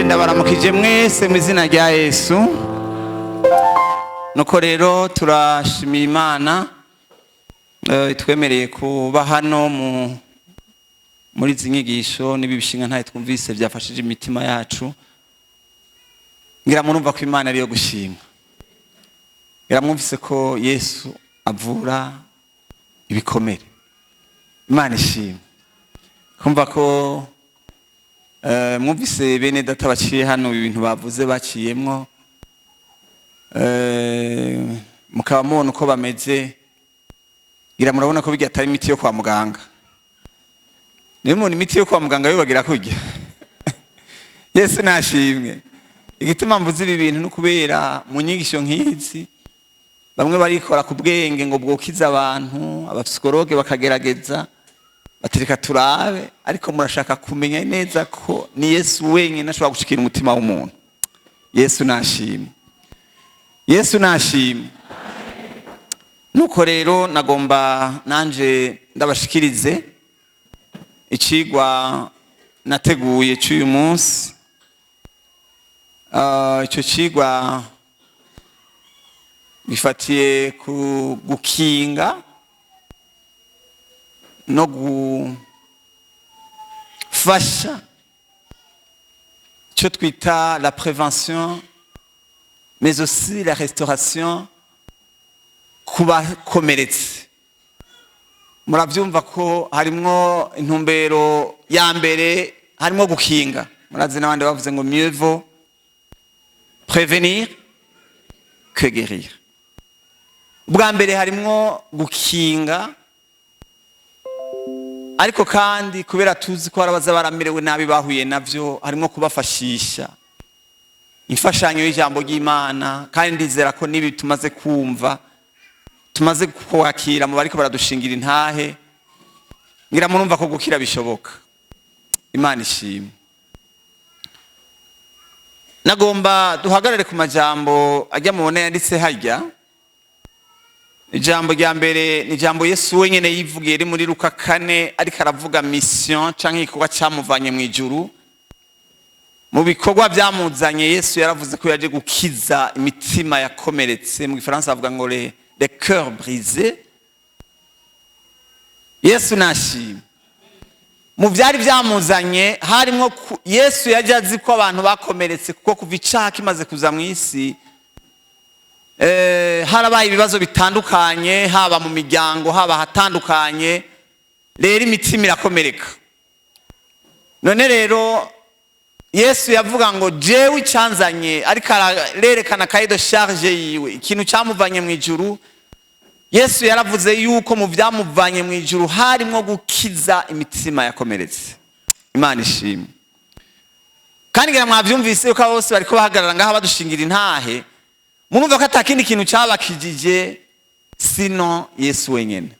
ndabaramukije mwese mu izina rya Yesu. Nuko rero turashimiye Imana itwemereye kuba hano muri izi nyigisho n'ibibishinga ntaye twumvise byafashije imitima yacu. Ngira murumva ko Imana ariyo gushima. Ngira mwumvise ko Yesu avura ibikomere. Imana ishimwe. Kumva ko mwumvise bene data baciye hano ibintu bavuze baciyemwo, mukaba mubona uko bameze. Ngira murabona ko bijya atari imiti yo kwa muganga. Niyo muntu imiti yo kwa muganga yobagira kurya. Yesu nashimwe. Igituma mvuze ibi bintu n'ukubera mu nyigisho nk'izi bamwe barikora ku bwenge ngo bwokiza abantu, abapsikologe bakagerageza batereka turabe, ariko murashaka kumenya neza ko ni Yesu wenyine ashobora gushikira umutima w'umuntu. Yesu nashimwe. Yesu nashimwe. Nuko rero nagomba nanje ndabashikirize icigwa nateguye cy'uyu munsi. Icyo cigwa bifatiye ku gukinga no gufasha icyo twita la prévention mais aussi la restauration kubakomeretse. Muravyumva ko harimwo intumbero ya mbere, harimo gukinga. Murazi n'abandi bavuze ngo mieux vaut prévenir que guérir. Bwa mbere harimwo gukinga, ariko kandi kubera tuzi ko arabaza baramerewe nabi bahuye navyo, harimo kubafashisha imfashanyo y'ijambo ry'Imana. Kandi ndizera ko nibi tumaze kumva, tumaze kwakira mu bariko baradushingira intahe, ngira murumva ko gukira bishoboka. Imana ishimwe. Nagomba duhagarare ku majambo ajya mubona yanditse harya. Ijambo rya mbere ni ijambo Yesu wenyine yivugiye ri muri Luka 4, ariko aravuga mission canke ikorwa cyamuvanye mu ijuru. Mu bikorwa byamuzanye Yesu yaravuze ko yaje gukiza imitima yakomeretse. Mu Gifaransa avuga ngo les cœurs brisés. Yesu nashimwe. Mu byari byamuzanye harimo Yesu yaje azi ko abantu bakomeretse, kuko kuva icaha kimaze kuza mu isi harabaye ibibazo bitandukanye, haba mu miryango, haba hatandukanye. Rero imitima irakomereka. None rero Yesu yavuga ngo jewe icyanzanye, ariko arerekana cahier de charge yiwe, ikintu cyamuvanye mu ijuru. Yesu yaravuze yuko mu byamuvanye mu ijuru harimo gukiza imitima yakomeretse. Imana ishimwe. Kandi ngira mwavyumvise yuko bose bariko bahagarara ngaha badushingira intahe, murumva ko atakindi kintu cyabakijije sino Yesu wenyene.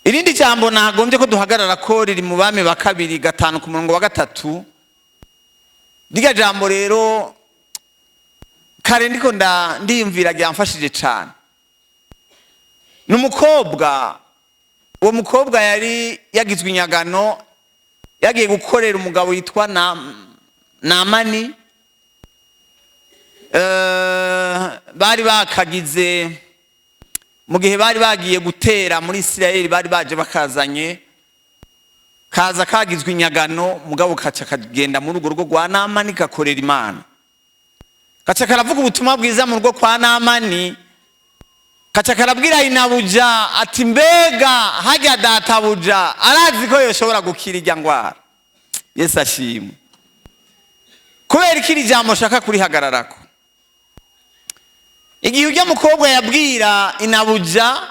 Irindi jambo nagombye ko duhagarara ko riri mu Bami ba 2:5 ku murongo wa 3. Diga jambo rero kare ndiko ndiyumvira ryamfashije cyane. N'umukobwa, uwo mukobwa yari yagizwe inyagano, yagiye gukorera umugabo yitwa Namani. Bari bakagize mu gihe bari bagiye gutera muri Isirayeli, bari baje bakazanye kaza kagizwe inyagano, mugabo kaca kagenda mu rugo rwa Namani gakorera Imana. Kaca karavuga ubutumwa bwiza mu rugo kwa Namani. Kaca karabwira inabuja ati mbega hajya databuja arazi ko yoshobora gukira irya ngwara. Yesu ashimwe. Kubera ikiri jambo shaka kurihagararako. Igihe ujya mukobwa yabwira inabuja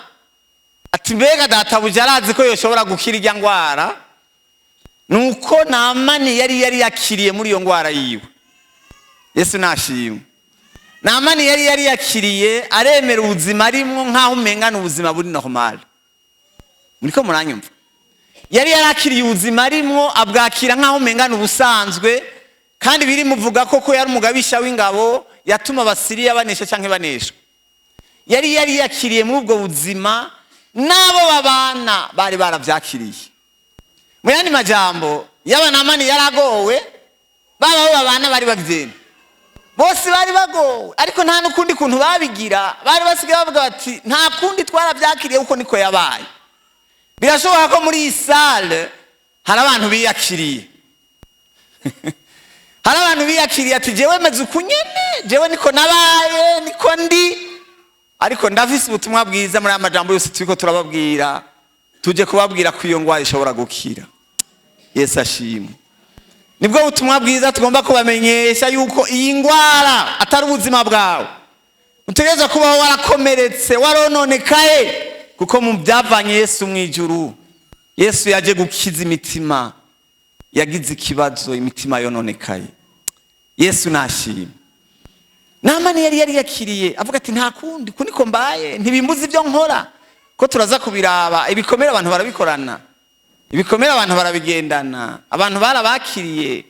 ati mbega databuja arazi ko yoshobora gukira irya ngwara, nuko Namani yari yakiriye muri iyo ngwara yiwe. Yesu nashimwe. Namani yari yakiriye aremera ubuzima arimwo nkaho umengana ubuzima buri normal. Muriko muranyumva? Yari yarakiriye ubuzima arimwo abwakira nkaho umengana ubusanzwe, kandi biri muvuga koko yari umugabisha w'ingabo yatuma abasiriya banesha canke baneshwa. Yari yakiriye muri ubwo buzima, nabo babana bari baravyakiriye. Mu yandi majambo, yaba Namani yaragowe, baba babana bari bavyemeye. Bose bari bagowe, ariko nta nukundi kuntu babigira, bari basigaye bavuga bati nta kundi twaravyakiriye uko niko yabaye. Birashoboka ko muri iyi salle hari abantu biyakiriye. Hari abantu biyakiriye ati jewe meze ukunyene, jewe niko nabaye, niko ndi. Ariko ndafise ubutumwa bwiza muri amajambo yose turiko turababwira, tuje kubabwira ko iyo ngwara ishobora gukira. Yesu ashimwe. Nibwo butumwa bwiza tugomba kubamenyesha yuko iyi ngwara atari ubuzima bwawe. Utegereza kubaho warakomeretse, warononekaye, kuko mu byavanye Yesu mwijuru. Yesu yaje gukiza imitima yagize ikibazo, imitima yononekaye. Yesu nashimwe. Namani yari yakiriye avuga ati nta kundi kuniko mbaye, ntibimbuza ibyo nkora, ko turaza kubiraba. Ibikomere abantu barabikorana, ibikomere abantu barabigendana, abantu barabakiriye.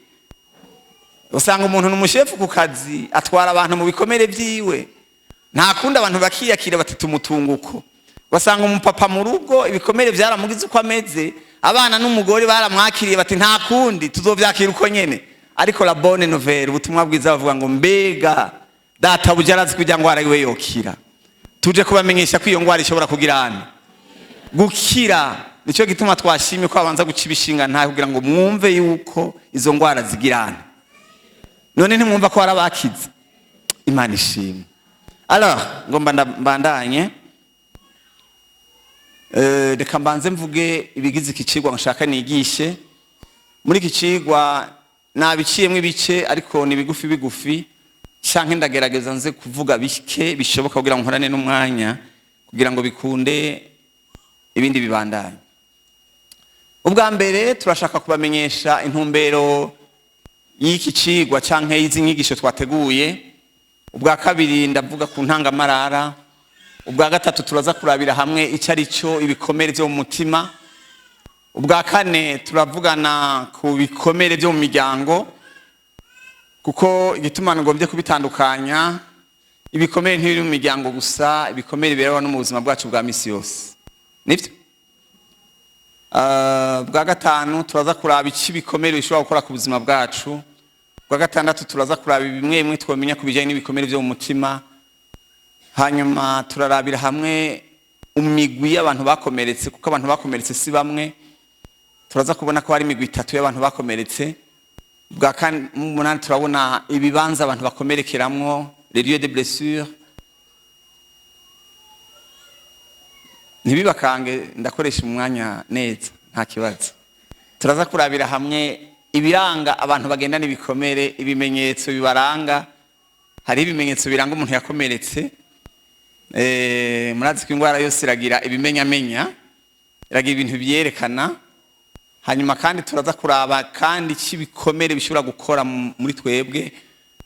Usanga umuntu n'umushefu ku kazi atwara abantu mu bikomere byiwe, nta kundi abantu bakiyakira bati tumutunguko. Wasanga umupapa mu rugo ibikomere byaramugize uko ameze, abana n'umugore baramwakiriye bati nta kundi tuzovyakira uko nyene. Ariko la bonne nouvelle, ubutumwa bwiza bavuga ngo mbega data bujarazi kujya ngwara iwe yokira. Tuje kubamenyesha ko iyo ngwara ishobora kugirana gukira. Nico gituma twashimye ko abanza guca ibishinga nta kugira ngo mwumve yuko izo ngwara zigirana. None ntimwumva ko arabakiza. Imana ishimwe. Alors ngomba mbandanye, reka mbanze mvuge ibigize iki cigwa nshaka nigishe. Muri iki cigwa nabiciyemwe ibice, ariko ni bigufi canke ndagerageza nze kuvuga bike bishoboka kugira ngo nkorane n'umwanya kugira ngo bikunde ibindi bibandanye. Ubwa mbere turashaka kubamenyesha intumbero y'iki cigwa canke y'izi nyigisho twateguye. Ubwa kabiri ndavuga ku ntangamarara. Ubwa gatatu turaza kurabira hamwe icyo ari cyo ibikomere byo mu mutima. Ubwa kane turavugana ku bikomere byo mu miryango, kuko igituma ngombye kubitandukanya. Ibikomere ntibiri mu miryango gusa, ibikomere biraho no mu buzima bwacu bwa misi yose. Nibyo? Bwa gatanu turaza kuraba iki bikomere bishobora gukora ku buzima bwacu. Bwa gatandatu turaza kuraba bimwe twamenya kubijanye n'ibikomere byo mu mutima. Hanyuma turarabira hamwe umigwi y'abantu bakomeretse, kuko abantu bakomeretse si bamwe. Turaza kubona ko hari imigwi itatu y'abantu bakomeretse. Bwa munani turabona ibibanza abantu bakomerekeramwo, les lieux de blessure. Ntibibakange ndakoresha umwanya neza, nta kibazo. Turaza kurabira hamwe ibiranga abantu bagendana ibikomere, ibimenyetso bibaranga. Hari ibimenyetso biranga umuntu yakomeretse. Murazi ko ingwara yose iragira ibimenyamenya, iragira ibintu byerekana. Hanyuma kandi turaza kuraba kandi cy'ibikomere bishobora gukora muri twebwe.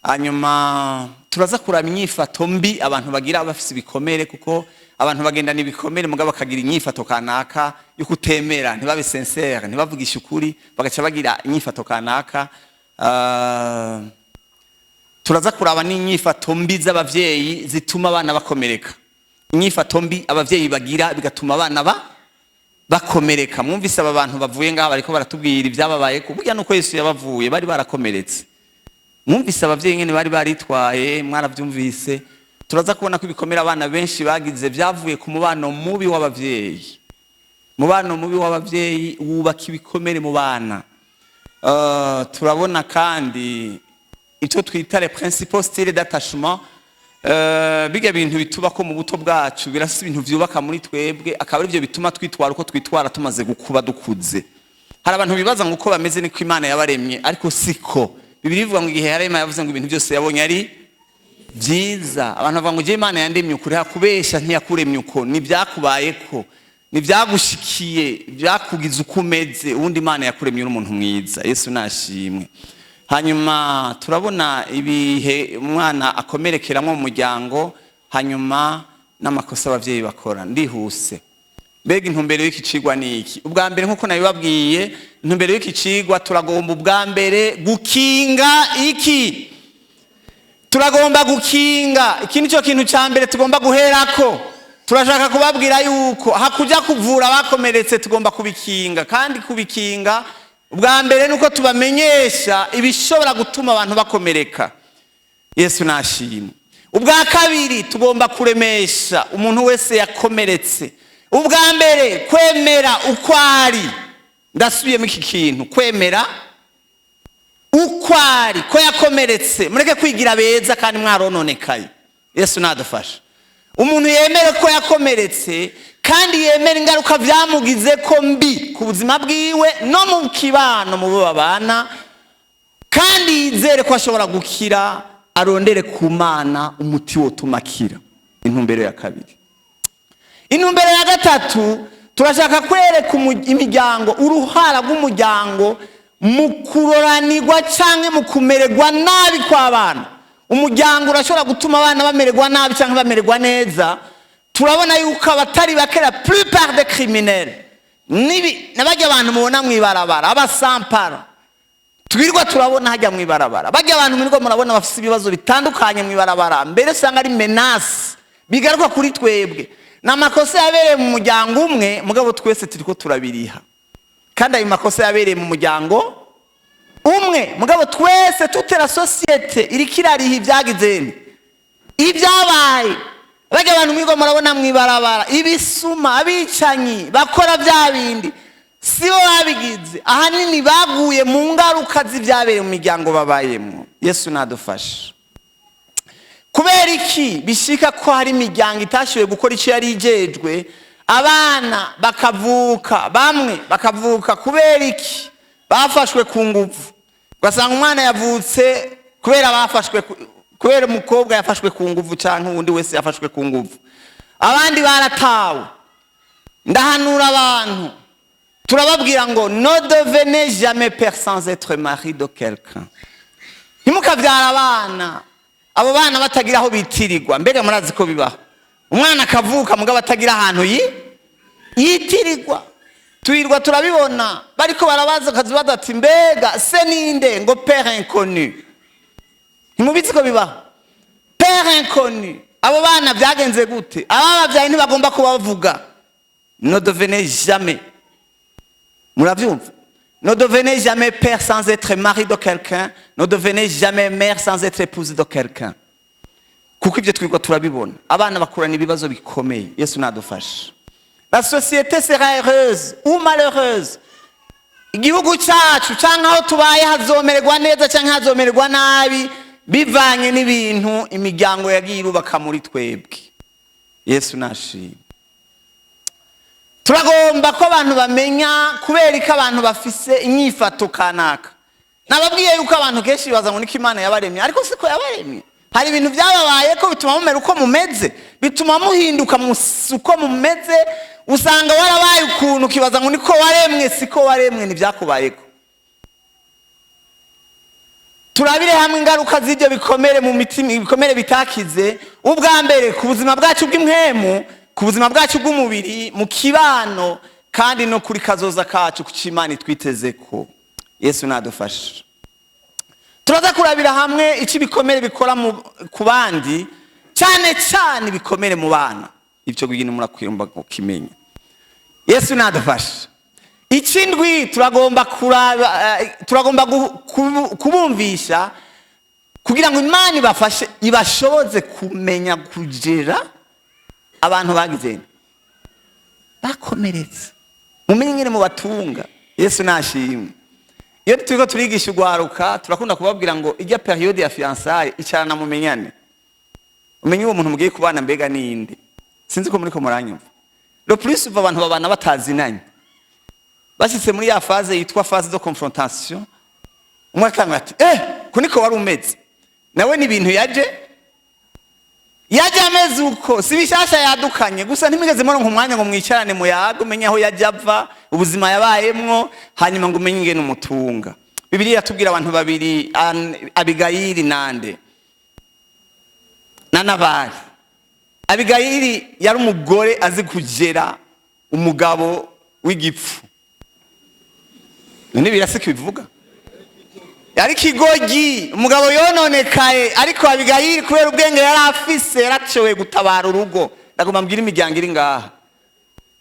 Hanyuma turaza kuraba inyifato mbi abantu bagira bafise ibikomere, kuko abantu bagendana ibikomere mugabo bakagira inyifato kanaka yo kutemera, ntibabe sincere, ntibavugisha ukuri, bagaca bagira inyifato kanaka. Turaza kuraba n'inyifato mbi z'abavyeyi zituma abana bakomereka. Inyifato mbi abavyeyi bagira bigatuma abana bakomereka. Mwumvise aba bantu bavuye ngaha bariko baratubwira ibyababaye ko burya nuko Yesu yabavuye bari barakomeretse. Mwumvise abavyeyi ngene bari baritwaye, mwaravyumvise. Turaza kubona ko ibikomera abana benshi bagize byavuye ku mubano mubi w'abavyeyi. Mubano mubi w'abavyeyi wubaka ibikomere mu bana. Turabona kandi icyo twita les principaux styles d'attachement. Biga bintu bituba ko mu buto bwacu birasa ibintu vyubaka muri twebwe, akaba ari byo bituma twitwara uko twitwara tumaze gukuba dukuze. Hari abantu bibaza ngo uko bameze niko Imana yabaremye, ariko siko. Bibiliya ivuga ngo igihe yarema yavuze ngo ibintu byose yabonye ari byiza. Abantu bavuga ngo je Imana yandemye ukuri, hakubesha ntiyakuremye uko, nibyakubayeko, nibyagushikiye, byakugize uko umeze, ubundi Imana yakuremye uri umuntu mwiza. Yesu nashimwe. hanyuma turabona ibihe umwana akomerekeramo mu muryango, hanyuma n'amakosa abavyeyi bakora. Ndihuse, mbega intumbero y'iki cigwa ni iki? Ubwa mbere nkuko nabibabwiye, intumbero y'iki cigwa turagomba ubwa mbere gukinga iki? Turagomba gukinga. Iki nico kintu ca mbere tugomba guherako. Turashaka kubabwira yuko hakuja kuvura bakomeretse, tugomba kubikinga. Kandi kubikinga ubwa mbere nuko tubamenyesha ibishobora gutuma abantu bakomereka. Yesu nashimwe. Ubwa kabiri tugomba kuremesha umuntu wese yakomeretse. Ubwa mbere kwemera ukwari. Ndasubiyemo iki kintu, kwemera ukwari ko yakomeretse. Mureke kwigira beza kandi mwarononekaye. Yesu nadufasha. Umuntu yemere ko yakomeretse kandi yemere ingaruka byamugize ko mbi ku buzima bwiwe no mu kibano mu babana, kandi yizere ko ashobora gukira, arondere ku Mana umuti wotuma akira. Intumbero ya kabiri. Intumbero ya gatatu, turashaka kwereka imiryango uruhara rw'umuryango mu kuroranirwa canke mu kumererwa nabi kw'abana. Umuryango urashobora gutuma abana bamererwa nabi canke bamererwa neza. Turabona yuko abatari bakera plupart des criminels nabajya abantu mubona mwibarabara, abasampara twirwa turabona hajya mwibarabara, bajya abantu mwirwa murabona bafite ibibazo bitandukanye mwibarabara, mbere usanga ari menace bigaruka kuri twebwe. N'amakosa yabereye mu muryango umwe, mugabo twese turiko turabiriha. Kandi ayo makosa yabereye mu muryango umwe, mugabo twese tutera societe irikirariha ibyagizeni ibyabaye. Bajya abantu mwirwa murabona mwibarabara, ibisuma, abicanyi bakora bya bindi sibo babigize, ahanini baguye mu ngaruka z'ibyabereye mu miryango babayemo. Yesu nadufasha. Kubera iki bishika ko hari imiryango itashoboye gukora icyo yari ijejwe, abana bakavuka, bamwe bakavuka kubera iki? Bafashwe ku nguvu. Ugasanga umwana yavutse kubera umukobwa yafashwe ku nguvu canke uwundi wese yafashwe ku nguvu. Abandi baratawe. Ndahanura abantu, turababwira ngo ne devenez jamais père sans être mari de quelqu'un. Ntimukavyara abana, abo bana batagira aho bitirirwa. Mbega murazi ko bibaho? Umwana akavuka mugabo atagira ahantu yitirirwa. Tuirwa turabibona bariko barabaza kazibaza ati mbega se ninde? Ngo père inconnu. Ntimubizi ko bibaho? Père inconnu. Abo bana byagenze gute? Ababavyaye ntibagomba kubavuga. Ne devenez jamais, muravyumva? Ne devenez jamais père sans être mari de quelqu'un. Ne devenez jamais mère sans être épouse de quelqu'un. Kuko ibyo twirwa turabibona. Abana bakurana ibibazo bikomeye. Yesu nadufasha. La société sera heureuse ou malheureuse. Igihugu cyacu canke aho tubaye hazomererwa neza canke hazomererwa nabi bivanye n'ibintu imiryango yagiye irubaka muri twebwe. Yesu nashimwe. Turagomba ko abantu bamenya kubera ko abantu bafise inyifato kanaka. Nababwiye yuko abantu kenshi baza ngo niko Imana yabaremye, ariko siko yabaremye. Hari ibintu byababaye ko bituma mumera uko mumeze, bituma muhinduka uko mumeze. Usanga warabaye ukuntu kibaza ngo niko waremwe, siko waremwe, nivyakubayeko. Turabire hamwe ingaruka z'ibyo bikomere mu mitima, ibikomere bitakize. Ubwa mbere ku buzima bwacu bw'impwemu, ku buzima bwacu bw'umubiri, mu kibano, kandi no kuri kazoza kacu kucimana twitezeko. Yesu nadufasha. Turaza kurabira hamwe iki bikomere bikora ku bandi, cyane cyane bikomere mu bana. Ibyo bintu murakwirumba ukimenya. Yesu nadufasha. Ikindwi turagomba kubumvisha kugira ngo Imana ibafashe, ibashoboze kumenya kugera abantu bagize bakomeretse. Mumenye ngene mu batunga. Yesu nashimwe. Iyo turiko turigisha ugwaruka turakunda kubabwira ngo ijya periode ya fiançailles icarana mumenyane. Umenye uwo muntu mugiye kubana mbega ninde. Sinzi ko muri ko muranyumva. Le plus uva abantu babana batazinanye. Bashyitse muri ya phase yitwa phase de confrontation. Umwe akanga ati kuniko wari umeze. Nawe ni ibintu yaje ameze uko si bishasha yadukanye gusa ntimigeze muronka umwanya ngo mwicarane mu yago umenye aho yajya ava ubuzima yabayemwo hanyuma ngo umenye ingene umutunga. Bibiliya tubwira abantu babiri, Abigayili nande na Nabali. Abigayili yari umugore azi kugera umugabo w'igipfu. None birasika bivuga. Yari kigogi, umugabo yononekaye, ariko Abigayili kubera ubwenge yari afise yarashoboye gutabara urugo. Ndagomba mbwira imiryango iri ngaha,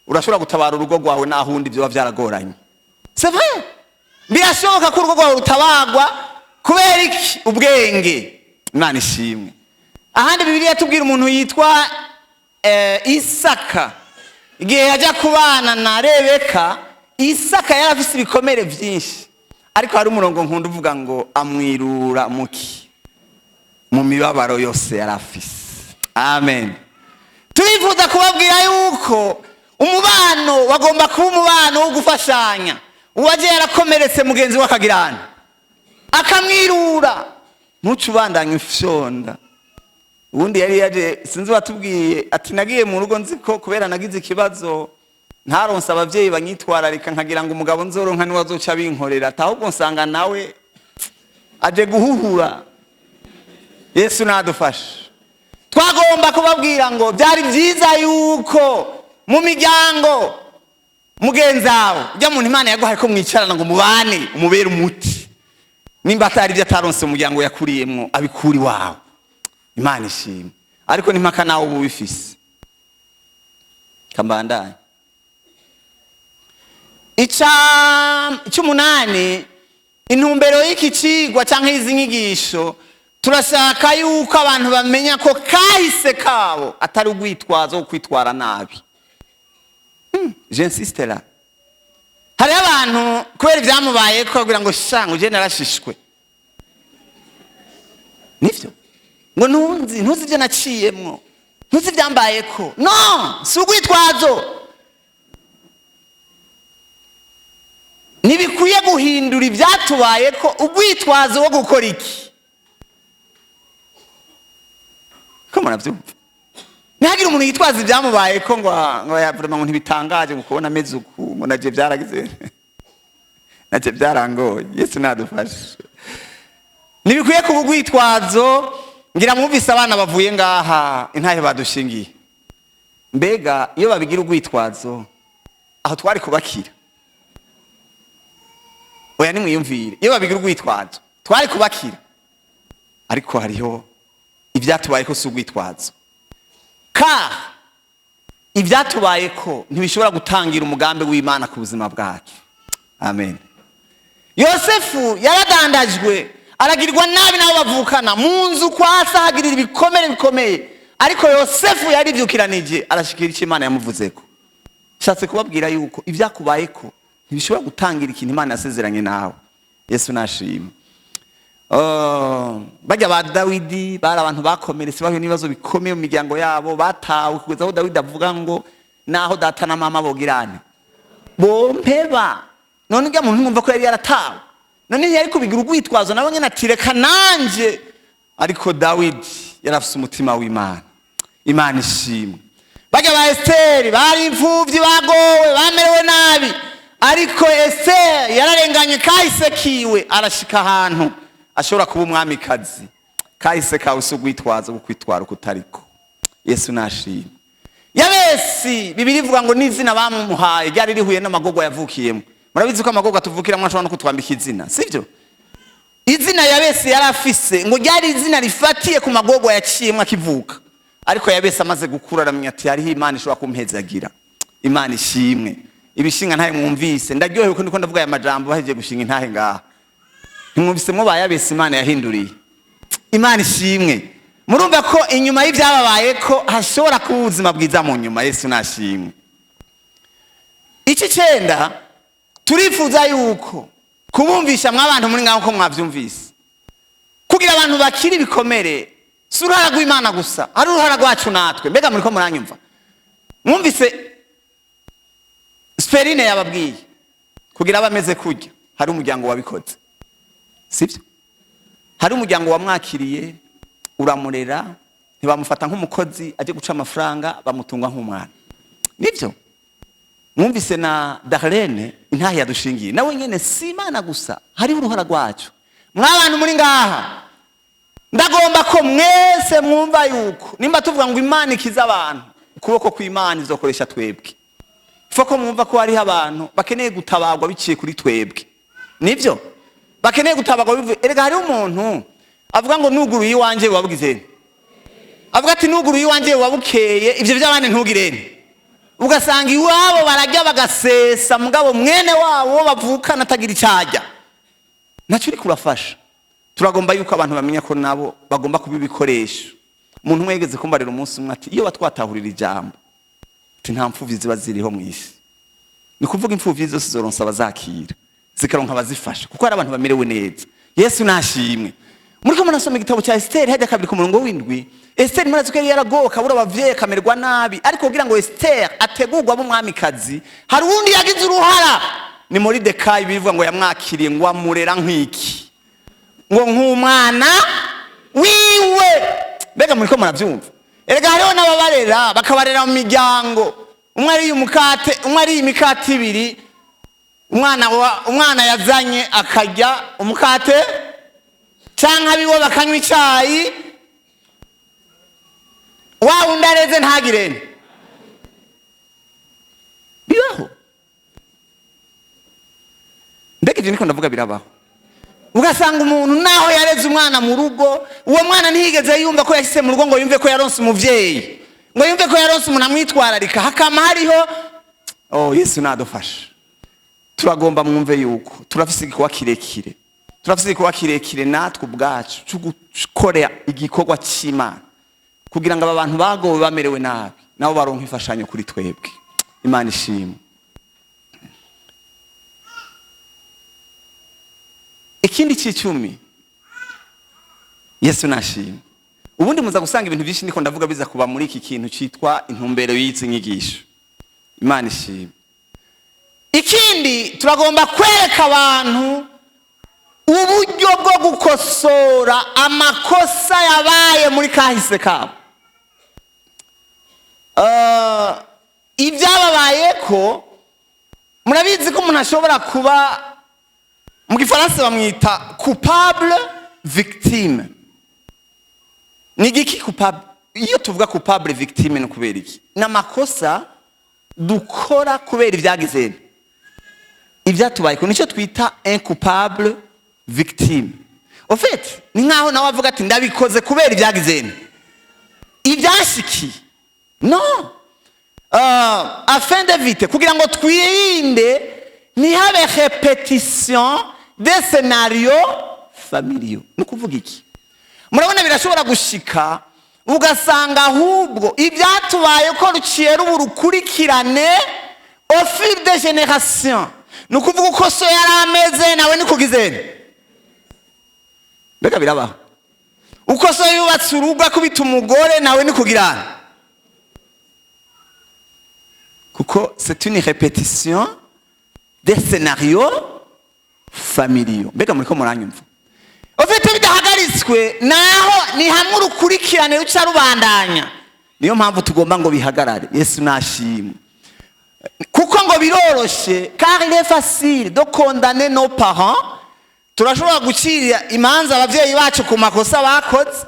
urashobora gutabara urugo rwawe naho undi byo byaragoranye. C'est vrai. Birashoboka ko urugo rwawe rutabagwa kubera iki? Ubwenge. Imana ishimwe. Ahandi Bibiliya tubwira umuntu yitwa Isaka, igihe yajya kubana na Rebeka, Isaka yari afise ibikomere byinshi, ariko hari umurongo nkunda uvuga ngo amwirura muki mu mibabaro yose yari afise. Amen. Turifuza kubabwira yuko umubano wagomba kuba umubano wo gufashanya. Uwaje yarakomeretse mugenzi we akagirana akamwirura, ntucubandanye ufyonda. Ubundi yari yaje, sinzi batubwiye ati nagiye mu rugo nziko kubera nagize ikibazo ntaronse abavyeyi banyitwararika, nkagira ngo umugabo nzoronka ni wazoca binkorera, ahubwo nsanga nawe aje guhuhura. Yesu nadufashe. Twagomba kubabwira ngo byari byiza yuko mu miryango mugenzawe ujya muntu Imana yaguhaye ko mwicarana ngo mubane umubere umuti, nimba atari byo ataronse mu muryango yakuriyemwo abikuri wawe. Imana ishimwe. Ariko nimpaka nawe ubu bifise kambandanye. Icy'umunani, intumbero y'iki cigwa cyangwa izi nyigisho, turashaka yuko abantu bamenya ko kahise kabo atari ugwitwazo wo kwitwara nabi. J'insiste là. Hari abantu kubera ibyamubaye ko kugira ngo shangu je narashishwe. Nivyo. Ngo ntuzi byo naciyemwo, ntuzi byambaye ko. No, si ugwitwazo. Nibikwiye guhindura ibyatubaye ko ugwitwazo wo gukora iki. Ko murabyumva? Ntihagira umuntu yitwaza ibyamubaye ko ngo yavuga ngo ntibitangaje ngo kubona ameze uku, ngo naje byaragize naje byarangoye. Yesu nadufashe. Nibikwiye kuba ugwitwazo. Ngira mwumvise abana bavuye ngaha intahe badushingiye. Mbega iyo babigira ugwitwazo aho twari kubakira. Oya nimwiyumvire, iyo babigira ugwitwazo twari kubakira. Ariko hariho ibyatubaye ko si ugwitwazo. Ibyatubaye ko ntibishobora gutangira umugambi w'Imana ku buzima bwacu. Amen. Yosefu yaradandajwe, aragirwa nabi nabo bavukana, mu nzu kwa se hagirira ibikomere bikomeye, ariko Yosefu yarivyukiranije arashikira icyo Imana yamuvuzeko. Shatse kubabwira yuko ibyakubaye ko ntibishobora gutangira ikintu Imana yasezeranye nawe. Yesu nashimwe. Bajya ba Dawidi bari abantu bakomeretse bahuye n'ibibazo bikomeye mu miryango yabo, batawe kugeza aho Dawidi avuga ngo naho data na mama bogirane bompeba. None ujya muntu mwumva ko yari yaratawe, none yari kubigira ugwitwazo nawe nyene ati reka nanje. Ariko Dawidi yarafise umutima w'Imana. Imana ishimwe. Bajya ba Esteri bari imfuvyi bagowe bamerewe nabi, ariko Esteri yararenganye kahise kiwe arashika ahantu ashobora kuba umwamikazi. Kahise kawe si ugwitwazo gukwitwara ukutariko. Yesu nashimwe. Yabesi Bibiliya ivuga ngo n'izina bamumuhaye ryari rihuye n'amagorwa yavukiyemo. Murabizi ko amagorwa tuvukiramo ashobora no kutwambika izina, sivyo? Izina Yabesi yarafise ngo ryari izina rifatiye ku magorwa yaciyemwe akivuka. Ariko Yabesi amaze gukura aramenya ati hariho Imana ishobora kumpezagira. Imana ishimwe. Ibishinga ntahe mwumvise, ndaryohewe ko ndiko ndavuga aya majambo bahejeje gushinga intahe ngaha. Ntimwumvise mwo ba Yabesi Imana yahinduriye. Imana ishimwe. Murumva ko inyuma y'ibyababaye ko hashobora kuba ubuzima bwiza mu nyuma. Yesu nashimwe. Iki cyenda turifuza yuko kubumvisha mw'abantu muri ngaho ko mwavyumvise, kugira abantu bakiri bikomere si uruhara rw'Imana gusa, ari uruhara rwacu natwe. Mbega muri ko muranyumva? Mwumvise Sperine yababwiye kugira abameze kurya hari umuryango wabikoze, sivyo? Hari umuryango wamwakiriye uramurera, ntibamufata nk'umukozi aje guca amafaranga, bamutunga nk'umwana. Nivyo? mwumvise na Darlene intahe yadushingiye nawe nyene si Imana gusa hari uruhara rwacu. Mwabantu muri ngaha ndagomba ko mwese mwumva yuko nimba tuvuga ngo Imana ikiza abantu ukuboko kw'Imana izokoresha twebwe. Foko mwumva ko hari abantu bakeneye gutabagwa biciye kuri twebwe. Nivyo bakeneye gutabagwa bivuye erega hari umuntu avuga ngo nuguru yiwanje wabugize. Avuga ati nuguru yiwanje wabukeye ivyo by'abandi ntugirene. Ugasanga iwabo barajya bagasesa mugabo mwene wabo bavukana atagira icajya. Naco uri kurafasha. Turagomba yuko abantu bamenya ko nabo bagomba kubibikoresha. Umuntu mwegeze kumbarira umunsi umwe ati iyo batwatahurira ijambo ati nta mfuvyi ziba ziriho mwisi. Ni kuvuga imfuvyi zose zoronsa bazakira zikaronka bazifasha kuko ari abantu bamerewe neza. Yesu nashimwe. Muri ko manasoma igitabo cya Esther hajya kabiri ku murongo w'indwi. Esther murazi ko yaragoka bura bavye kamerwa nabi ariko kugira ngo Esther ategurwa mu mwamikazi hari undi yagize uruhara ni Moridekayi bivuga ngo yamwakiriye ngo amurera nk'iki ngo nk'umwana wiwe. Bega muri ko muravyumva erega hariho n'ababarera bakabarera mu miryango umwe ari umukate umwe ari imikate ibiri umwana yazanye akarya umukate canka bibo bakanywa icyayi wa undareze ntagirene bibaho. Mbega ivyo niko ndavuga birabaho. Ugasanga umuntu naho yareze umwana mu rugo uwo mwana ntihigeze yumva ko yashyize mu rugo ngo yumve ko yaronse umuvyeyi ngo yumve ko yaronse umuntu amwitwararika hakama hariho. Yesu nadufasha. Turagomba mwumve yuko turafise igikorwa kirekire. Turafise igikorwa kirekire natwe ubwacu cyo gukorera igikorwa cy'Imana kugira ngo aba bantu bagowe bamerewe nabi nabo baronka imfashanyo kuri twebwe. Imana ishimwe. Ikindi cy'icumi Yesu nashimwe. Ubundi muza gusanga ibintu byinshi ndiko ndavuga biza kuba muri iki kintu cyitwa intumbero y'izi nyigisho. Imana ishimwe. Ikindi turagomba kwereka abantu uburyo bwo gukosora amakosa yabaye muri kahise kabo. Ibyababaye ko murabizi ko umuntu ashobora kuba mu gifaransa bamwita coupable victime. Ni giki coupable? Iyo tuvuga coupable victime no kubera iki? N'amakosa dukora kubera ibyagizene. Ibyatubaye ko nicyo twita un coupable victime. Au fait, ni nkaho nawe avuga ati ndabikoze kubera ibyagizene. Ibyashiki. Non. Afin d'éviter kugira ngo twirinde ni habe répétition des scénarios familiaux. Nukuvuga iki? Murabona birashobora gushika ugasanga ahubwo ibyatubaye ko ruciye rukurikirane au fil des générations. Nukuvuga uko so yarameze nawe nikugizene. Bega birabaho. Uko so yubatse urugo akubita umugore nawe nikugirana. Kuko c'est une répétition des scénarios familiaux. Bega muri ko muranyumva. Ofite bidahagaritswe naho ni hamwe urukurikirane ruca rubandanya. Niyo mpamvu tugomba ngo bihagarare. Yesu nashimwe. Kuko ngo biroroshe car il est facile de condamner nos parents. Turashobora gucira imanza abavyeyi bacu ku makosa bakoze.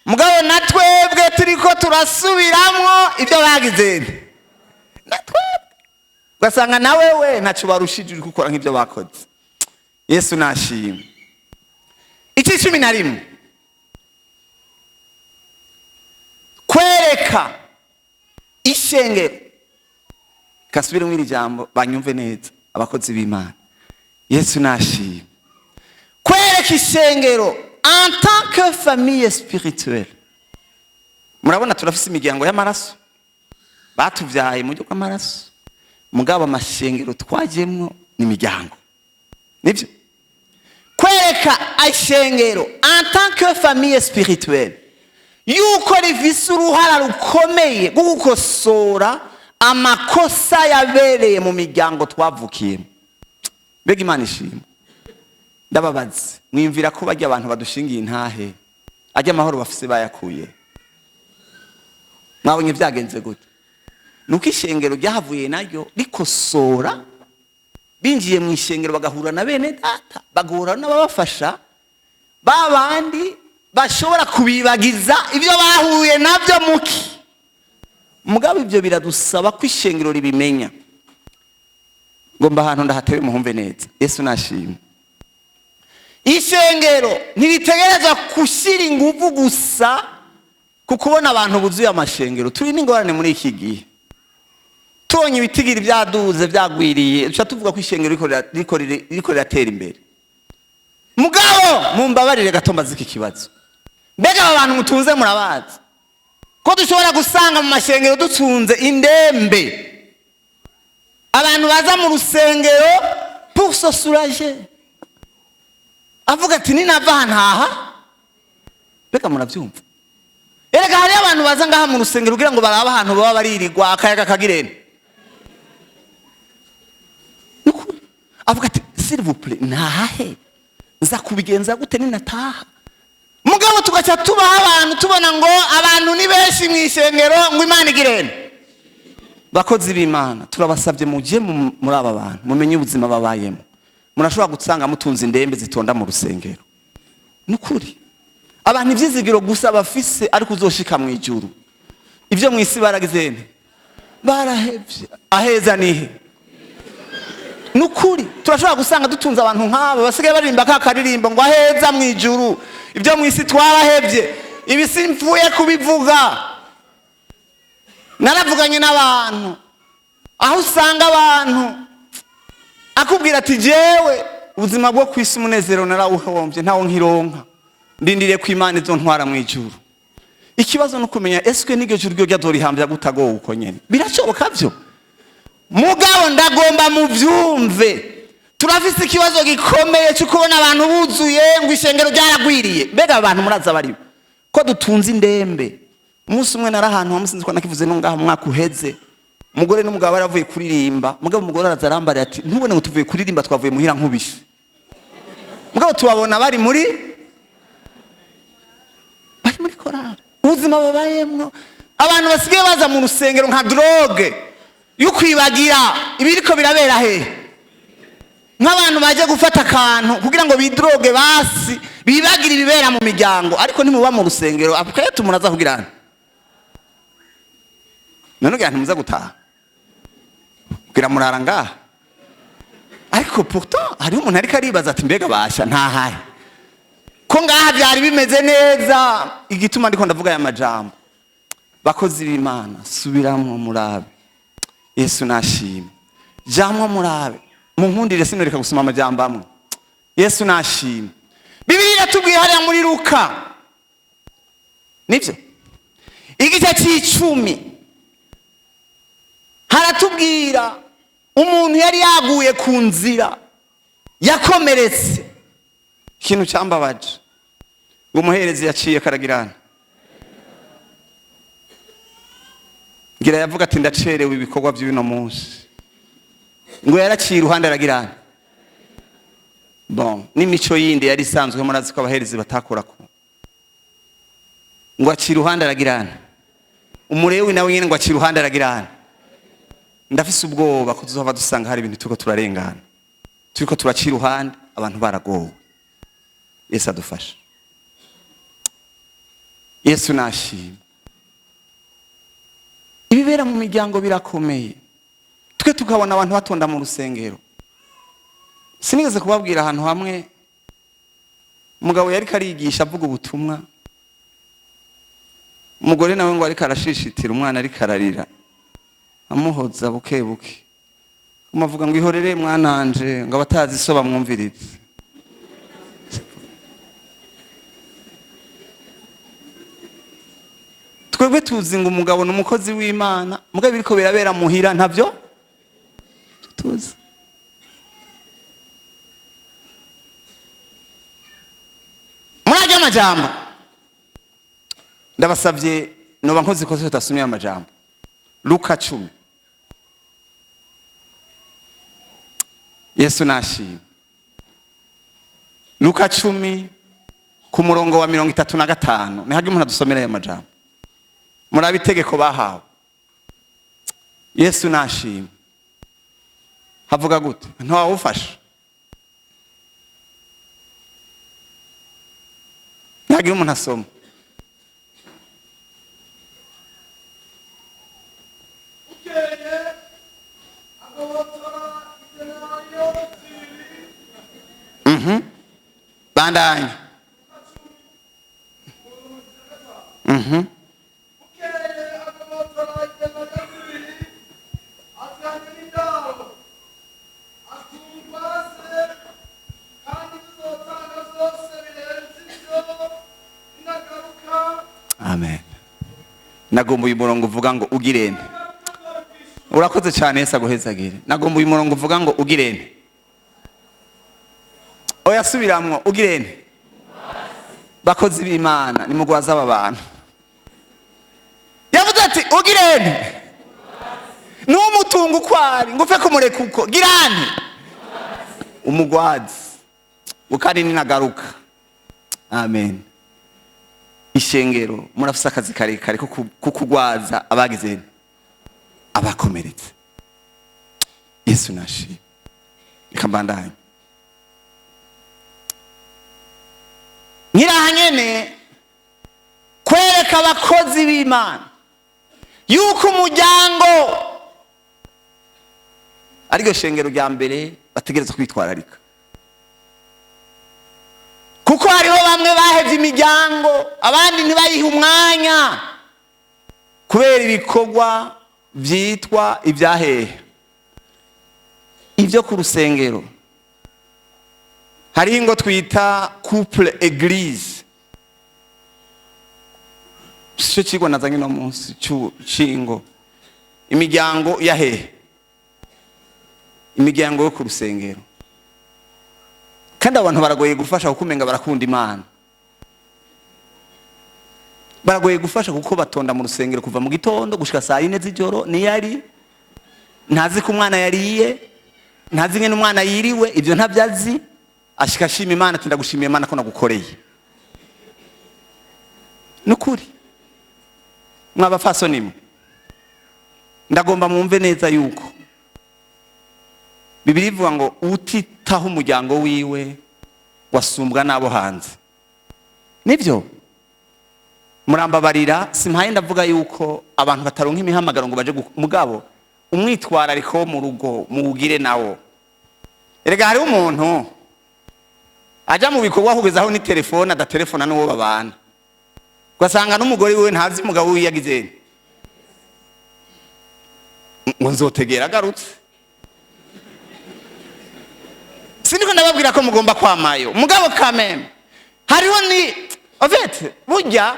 Mugabo natwebwe turiko turasubiramwo ibyo bagizene. Natwebwe ugasanga nawe we ntacu barushije gukora nk'ibyo bakoze. Yesu nashimwe. Iki 11 kwereka ishengero kasubire mwiri jambo banyumve neza abakozi b'Imana. Yesu nashimwe. Kwereka ishengero en tant que famille spirituelle. Murabona turafise imiryango y'amaraso batuvyaye mu ryo kw'amaraso mugabo amashengero twagiyemwo ni imiryango. Nibyo kwereka ishengero en tant que famille spirituelle yuko rifise uruhara rukomeye rwo gukosora amakosa yabereye mu miryango twavukiyemo. Bega Imana ishimwe. Ndababaze mwimvira ko bajya abantu badushingiye intahe ajya amahoro bafise bayakuye. Mwabonye byagenze gute? nuko ishengero ryahavuye naryo rikosora, binjiye mu ishengero bagahura na bene data, bagahura n'ababafasha babandi bashobora kubibagiza ibyo bahuye nabyo muki. Mugabo ibyo biradusaba ko ishengero ribimenya. Ngomba ahantu ndahatewe muhumve neza. Yesu nashimye. Ishengero ntiritegereza kushira ingufu gusa kukubona abantu buzuye amashengero. Turi n'ingorane muri iki gihe. Tubonye ibitigiri byaduze byagwiriye, duca tuvuga ko ishengero riko riratera imbere. Mugabo mumbabarire gato mbaze iki kibazo. Mbega abantu mutunze murabazi ko dushobora gusanga mu mashengero dutunze indembe, abantu baza mu rusengero pour se soulager, avuga ati ninava ntaha. Mbega murabyumva? Erega hari abantu baza ngaha mu rusengero kugira ngo baraba ahantu baba baririrwa akayaga kagirene. Avuga ati s'il vous plaît ntahe nza kubigenza gute ninataha. Mugabo tugaca tubaha abantu tubona ngo abantu ni benshi mu ishengero ngo Imana igirene. Bakozi b'Imana turabasabye muje muri aba bantu mumenye ubuzima babayemo. Murashobora gusanga mutunze indembe zitonda mu rusengero. Nukuri abantu ivyizigiro gusa bafise ariko uzoshika mu ijuru. Ivyo mu isi baragizene barahevye, aheza nihe? Nukuri turashobora gusanga dutunze abantu nk'abo basigaye baririmba kakaririmbo ngo aheza mu ijuru. Ibyo mu isi twarahevye, ibi simfuye kubivuga. Naravuganye n'abantu aho usanga abantu akubwira ati jewe ubuzima bwo kwisi umunezero narawuhombye ntawo nkironka, ndindiriye ko Imana izontwara mu ijuru. Ikibazo no kumenya eske n'iryo juru ryo ryadorihambya gutago uko nyene birashoboka byo. Mugabo ndagomba mu vyumve turafise ikibazo gikomeye cyo kubona abantu buzuye ngo ishengero ryaragwiriye. Mbega abantu muraza bari ko dutunze indembe. Umunsi umwe narahantu hamusinzi ko nakivuze no ngaha mwaka uheze, umugore n'umugabo baravuye kuririmba. Mugabo umugore arazarambara ati ntubone ngo tuvuye kuririmba twavuye muhira nkubishe. Mugabo tubabona bari muri Chorale. Ubuzima babayemwo abantu basigaye baza mu rusengero nka drogue y'ukwibagira ibiriko birabera he. Nk'abantu baje gufata akantu kugira ngo bidroge basi bibagira ibibera mu miryango, ariko ntimuba mu rusengero apukaye tumuraza kugirana. None gyantu muza gutaha kugira murara ngaha. Ariko pourtant hari umuntu ariko aribaza ati mbega basha ntahaye ko ngaha byari bimeze neza. Igituma ndiko ndavuga ya majambo, bakozi b'Imana subiramo murabe. Yesu nashimye. Jamwa murabe munkundire sinoreka gusoma amajambo amwe. Yesu nashimye. Bibiliya iratubwira hariya muri Luka, nivyo igice c'10 haratubwira umuntu yari yaguye ku nzira yakomeretse. Ikintu cyambabaje ngo umuherezi yaciye karagirana, ngira yavuga ati ndacerewe ibikorwa by'uno munsi, ngo yaraciye iruhande aragirana. Bon, n'imico yindi yari isanzwe murazi ko abaherezi batakora ko, ngo aciye iruhande aragirana. Umurewi nawe nyine ngo aciye iruhande aragirana. Ndafise ubwoba ko tuzova dusanga hari ibintu turiko turarengana, turiko turacira iruhande abantu baragowe. Yesu adufasha. Yesu nashimye. Ibibera mu miryango birakomeye. Twe tukabona abantu batonda mu rusengero. Sinigeze kubabwira ahantu hamwe umugabo yari karigisha avuga ubutumwa, umugore nawe ngo ari karashishitira umwana ari kararira, amuhoza buke buke, umuvuga ngo ihorere mwananje ngo abatazi so bamwumvirize. Twebwe tuzi ngo umugabo n'umukozi w'Imana, mugabo biriko birabera muhira ntavyo tuzi. Murajya amajambo ndabasabye noba nkozi ko tutasomye amajambo. Luka 10. Yesu nashimye. Luka 10 ku murongo wa 35 ni hagi umuntu adusomera aya majambo. Murabe itegeko bahawe. Yesu nashimwe. Havuga gute? Ntawufasha. Ntagira umuntu asoma. Bandanya. Amen. Nagomba uyu murongo uvuga ngo ugirene. Urakoze cyane Yesu aguhezagire. Nagomba uyu murongo uvuga ngo ugirene. Oya subiramwo ugirene. Bakozi b'Imana nimugwaza aba bantu. Yavuze ati ugirene. N'umutungo kwari ngufe kumureka uko girane. Umugwazi. Ukari ninagaruka. Amen. Ishengero murafise akazi karekare ko kukugwaza abagize abakomeretse. Yesu nashi. Ikambandanye. Nyirahanyene kwereka abakozi b'Imana yuko umuryango ariko shengero rya mbere bategereza kwitwararika. Kuko hariho bamwe bahevye imiryango abandi ntibayihe umwanya kubera ibikorwa vyitwa ibyahehe. Ivyo ku rusengero hari ngo twita couple église. Cyo kigo nazanye no munsi cy'ingo imiryango yahehe. Imiryango yo ku rusengero. Kandi abantu baragoye gufasha kukumenga barakunda Imana. Baragoye gufasha kuko batonda mu rusengero kuva mu gitondo gushika saa 4 z'ijoro niyari ntazi ko umwana yariye ntazi ngene umwana yiriwe ibyo ntabyazi ashika shima Imana ati ndagushimiye Imana ko nagukoreye. Nukuri mwabafaso nimwe ndagomba mwumve neza yuko Bibiliya ivuga ngo utitaho umuryango wiwe wasumbwa nabo hanze. Nivyo murambabarira simpaye ndavuga yuko abantu bataronka imihamagaro ngo baje mugabo umwitwarariko mu rugo muugire nawo. Erega hari umuntu aja mu bikorwa hugezaho ni telefone adatelefona n'uwo babana. Gwasanga n'umugore wiwe ntazi umugabo wiyagize. Nzotegera agarutse. Siniko ndababwira ko mugomba kwamayo. Mugabo kameme. Hariho ni en fait burya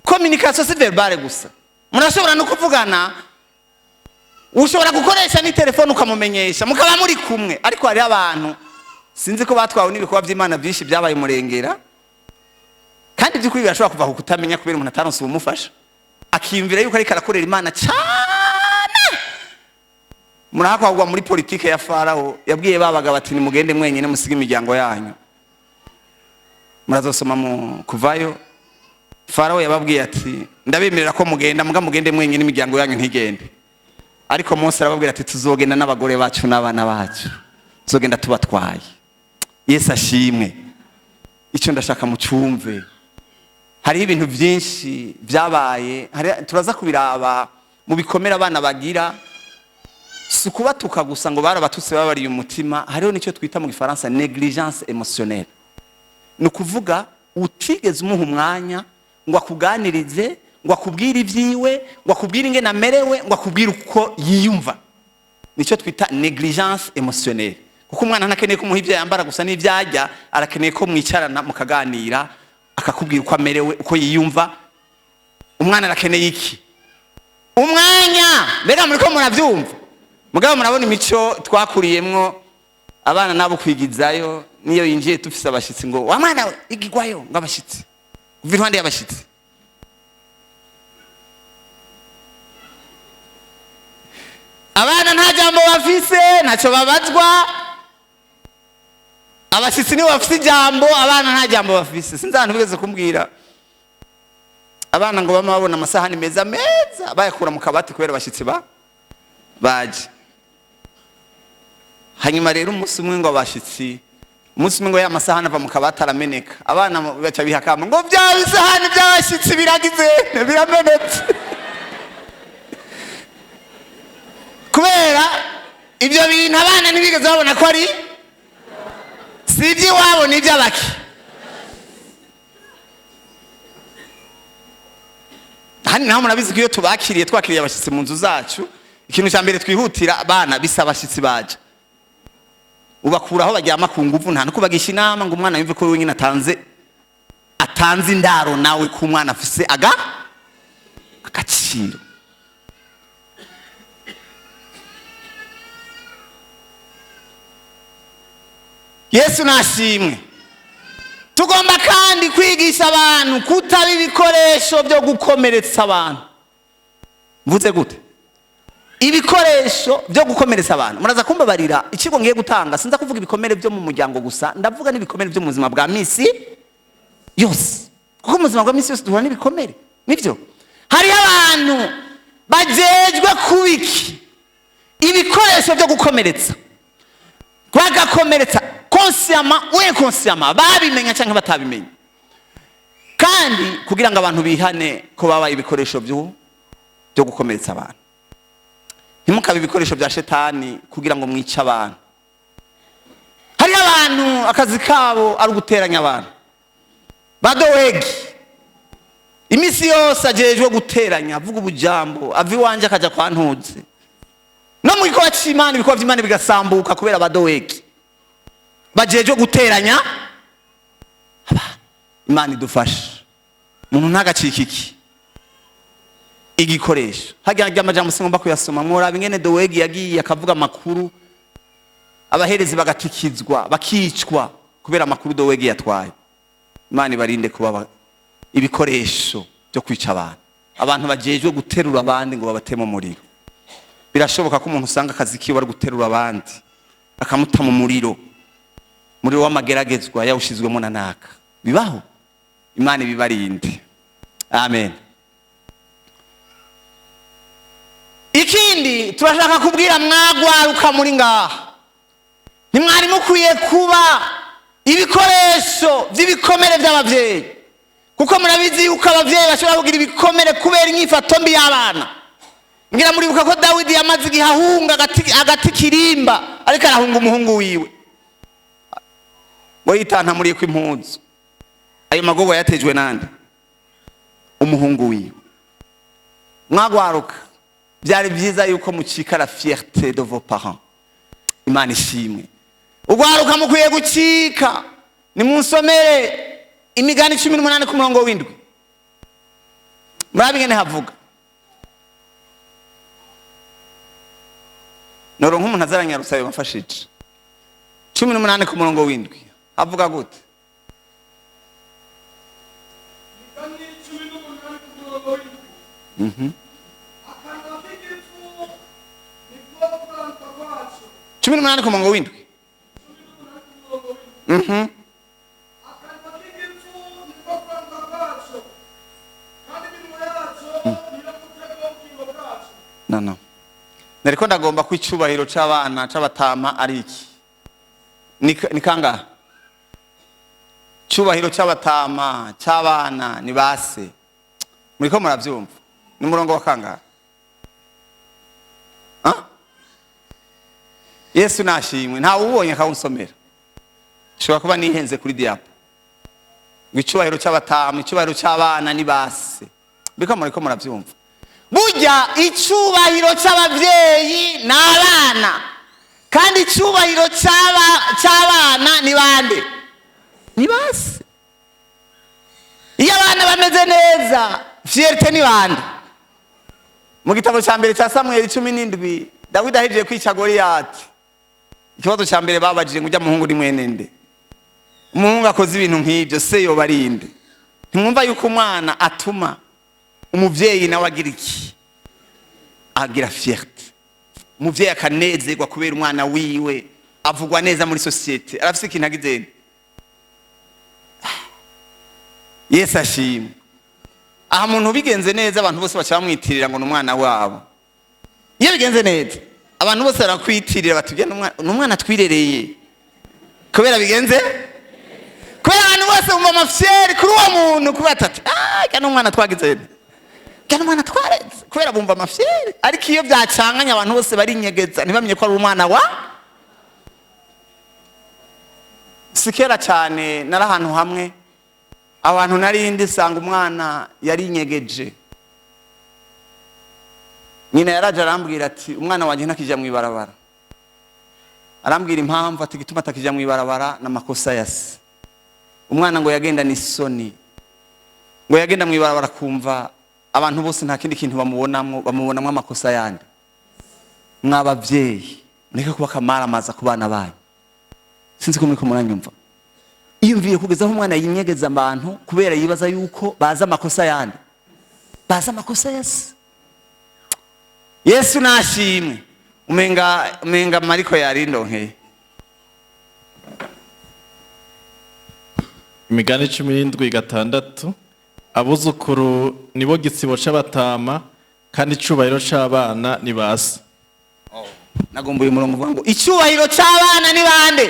communication c'est verbale gusa. Murashobora no kuvugana. Ushobora gukoresha ni telefone ukamumenyesha mukaba muri kumwe ariko hari abantu sinzi ko batwawe n'ibikuba by'Imana byinshi byabaye murengera. Kandi by'ukuri birashobora kuva ku kutamenya kubera umuntu ataronse umufasha. Akiyumvira yuko ari karakorera Imana cyane. Murahakwa muri politike ya Farao yabwiye babaga bati ni mugende mwenyine musiga imiryango yanyu. Murazosoma mu kuvayo Farao yababwiye ati ndabemerera ko mugenda mugende mwenyine imiryango yanyu ntigende. Ariko Mose arababwira ati tuzogenda n'abagore bacu n'abana bacu. Tuzogenda tubatwaye. Yesu ashimwe. Icyo ndashaka mu cyumve. Hari ibintu byinshi byabaye, turaza kubiraba mu bikomera abana bagira. Sukubatuka gusa ngo barabatutse babariye umutima. Hariho nicyo twita mu Gifaransa négligence émotionnelle. Nukuvuga utigeze umuha umwanya ngo akuganirize, ngo akubwire ibyiwe, ngo akubwire ingene amerewe, ngo akubwire uko yiyumva. Nicyo twita négligence émotionnelle. Kuko umwana ntakeneye ko muhibye yambara gusa n'ivyajya, arakeneye ko mwicarana mukaganira, akakubwira uko amerewe, uko yiyumva. Umwana arakeneye iki? Umwanya. Mbega muri ko muravyumva? Mugabo murabona imico twakuriyemwo abana nabo kwigizayo niyo yinjiye tufise abashitsi ngo wa mwana igigwayo ngabashitsi. Kuva iruhande y'abashitsi. Abana nta jambo bafise, ntacyo babazwa. Abashitsi nibo bafise ijambo, abana nta jambo bafise. Sinzi ahantu bigeze kumbwira. Abana ngo bama babona amasahani meza bayakura mu kabati kubera abashitsi ba. baje. Hanyuma rero umunsi umwe ngo abashitsi, umunsi umwe ngo ya masahani ava mu kabati arameneka, abana baca bihakama ngo bya bisahani by'abashitsi biragize biramenetse. Kubera ibyo bintu abana ntibigeze babona ko ari si iby'iwabo ni iby'abaki. Hani naho murabizi ko iyo twakiriye abashitsi mu nzu zacu, ikintu cya mbere twihutira abana bisa abashitsi baje ubakuraho baryama ku nguvu, nta no kubagisha inama ngo umwana yumve ko wenyine atanze indaro nawe ku mwana afise agaciro. Yesu nashimwe. Tugomba kandi kwigisha abantu kutaba ibikoresho byo gukomeretsa abantu. Mvuze gute? Ibikoresho byo gukomeretsa abantu. Muraza kumbabarira ikigo ngiye gutanga, sinza kuvuga ibikomere byo mu muryango gusa, ndavuga n'ibikomere byo mu buzima bwa misi yose. Kuko mu buzima bwa misi yose duhura n'ibikomere. Nibyo? Hari abantu bajejwe kubiki ibikoresho byo gukomeretsa. Bagakomeretsa consciemment ou inconsciemment, babimenya cyangwa batabimenya. Kandi kugira ngo abantu bihane ko baba ibikoresho byo gukomeretsa abantu. Ntimukabe ibikoresho bya shetani kugira ngo mwice abantu. Hari abantu akazi kabo ari guteranya abantu. Badowegi imisi yose ajejwe guteranya, avuga ubujambo, ava iwanje akaja kwa ntuze. No mu gikorwa cy'Imana, ibikorwa by'Imana bigasambuka kubera badowegi bajejwe guteranya abantu. Imana idufashe. Umuntu ntagacike iki igikoresho. Hagira amajambo singomba kuyasoma, muraba ingene dowegi yagiye akavuga makuru, abaherezi bagatikizwa bakicwa kubera makuru dowegi yatwaye. Imana ibarinde kuba ibikoresho byo kwica abantu. Abantu bajejwe guterura abandi ngo babatemo umuriro. Birashoboka ko umuntu usanga akazi kiwe ari guterura abandi akamuta mu muriro w'amageragezwa yawushizwemo na naka. Bibaho. Imana ibibarinde. Amen. Ikindi turashaka kubwira mwagwaruka muri ngaha, ntimwari mukwiye kuba ibikoresho by'ibikomere by'abavyeyi, kuko murabizi yuko abavyeyi bashobora kugira ibikomere kubera inyifato mbi y'abana. Ngira muribuka ko Dawidi yamaze igihe ahunga agati kirimba, ariko arahunga umuhungu wiwe ngo yitanta muri ko impunzu. Ayo magogo yatejwe nande? Umuhungu wiwe. Mwagwaruka byari byiza yuko mucika la fierté de vos parents. Imana ishimwe. Ugwaruka mukwiye gucika. Nimunsomere imigani 18 ku murongo w'indwi. Murabingene havuga. Noro nk'umuntu azaranya rusabe bafashije. 18 ku murongo w'indwi. Havuga gute? Cumi n'umunani ku murongo w'indwi. No. Nariko ndagomba ko icubahiro c'abana c'abatama ari iki? Ni kanga? Cubahiro c'abatama c'abana ni base. Muriko muravyumva? Ni murongo wa kanga? Yesu nashimwe. Nta ubonye akawunsomera. Shobora kuba nihenze kuri diapo. Icubahiro c'abatama, icubahiro c'abana ni base. Biko muriko muravyumva? Burya icubahiro c'abavyeyi n'abana, kandi icubahiro c'abana ni bande? Ni base. Iyo abana bameze neza, fierté ni bande? Mu gitabo cya mbere cya Samuel 17, Dawidi ahejeje kwica Goliyati. Ikibazo cya mbere babajije ngo ujya muhungu ni mwene nde? Umuhungu akoze ibintu nk'ibyo, se yo barinde. Ntimwumva yuko umwana atuma umuvyeyi nawe agira iki? Agira fierté. Umuvyeyi akanezerwa kubera umwana wiwe avugwa neza muri societe, arafise ikintu agizene. Yesu ashimwe. Aha muntu bigenze neza abantu bose bacha bamwitirira ngo n'umwana wabo. Iyo bigenze neza abantu bose barakwitirira batubye n'umwana twirereye kubera bigenze kubera abantu bose bumva amafyeri kuri uwo muntu kubera ati cyane umwana twagize cyane umwana twaretse kubera bumva amafyeri ariko iyo byacanganya abantu bose barinyegeza ntibamenye ko ari umwana wa sikera cyane nari ahantu hamwe abantu narindi sanga umwana yarinyegeje nyina yaraje arambwira ati umwana wanjye ntakijya mu ibarabara arambwira impamvu ati gituma atakijya mu ibarabara n'amakosa yase umwana ngo yagenda n'isoni ngo yagenda mu ibarabara kumva abantu bose nta kindi kintu bamubonamwo amakosa yandi mw'abavyeyi mureke kuba kamaramaza ku bana banyu sinzi ko muriko muranyumva iyumviye kugeza aho umwana yinyegeza abantu kubera yibaza yuko baza amakosa yandi baza amakosa yase Yesu nashimwe umenga mariko yarindonkeye Imigani 17:6 abuzukuru nibo gitsibo c'abatama kandi icubahiro c'abana ni base. Nagomba uyu murongo uvuga ngo icubahiro c'abana ni bande?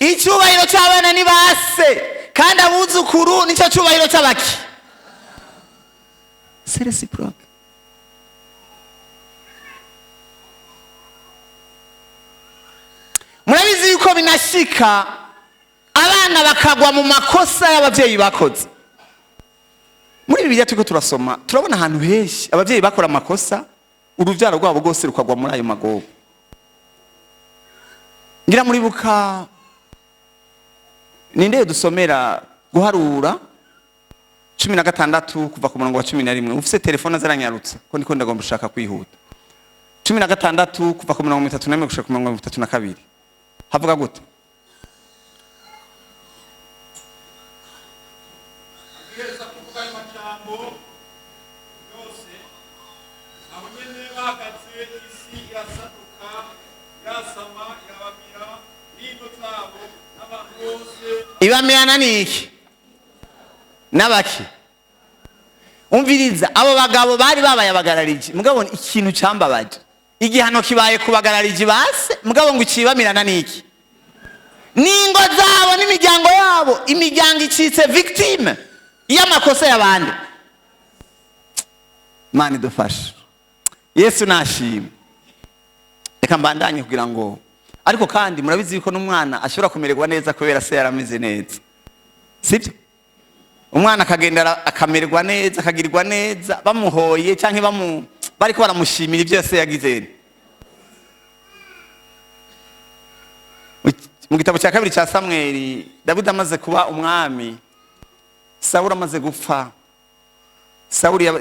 Icubahiro c'abana ni base kandi abuzukuru nico cubahiro c'abaki? C'est réciproque. Murabizi yuko binashika abana bakagwa mu makosa y'abavyeyi bakoze. Muri Bibiliya turiko turasoma turabona ahantu henshi abavyeyi bakora amakosa uruvyaro rwabo rwose rukagwa muri ayo magobo. Ngira muribuka ninde dusomera guharura 16 kuva ku murongo wa 11 ufise telefone zaranyarutse ko ndiko ndagomba ushaka kwihuta 16 kuva ku murongo 31 gushika ku murongo 32 havuga gute? Ibamirana niki nabaki umviriza abo bagabo bari babaye abagarariji mugabo ikintu cambabaje igihano kibaye kubagarariji base mugabo ngo icibamirana niki ningo zabo n'imiryango yabo imiryango icitse victime y'amakosa y'abandi. Mani dufashe Yesu nashimwe reka mbandanye kugira ngo ariko kandi murabizi yuko n'umwana ashobora kumererwa neza kubera se yarameze neza sibyo umwana akagenda akamererwa neza akagirirwa neza bamuhoye canke bariko baramushimira ibyo se yagize. Mu gitabo cya kabiri cya Samweli Dawidi amaze kuba umwami Sawuli amaze gupfa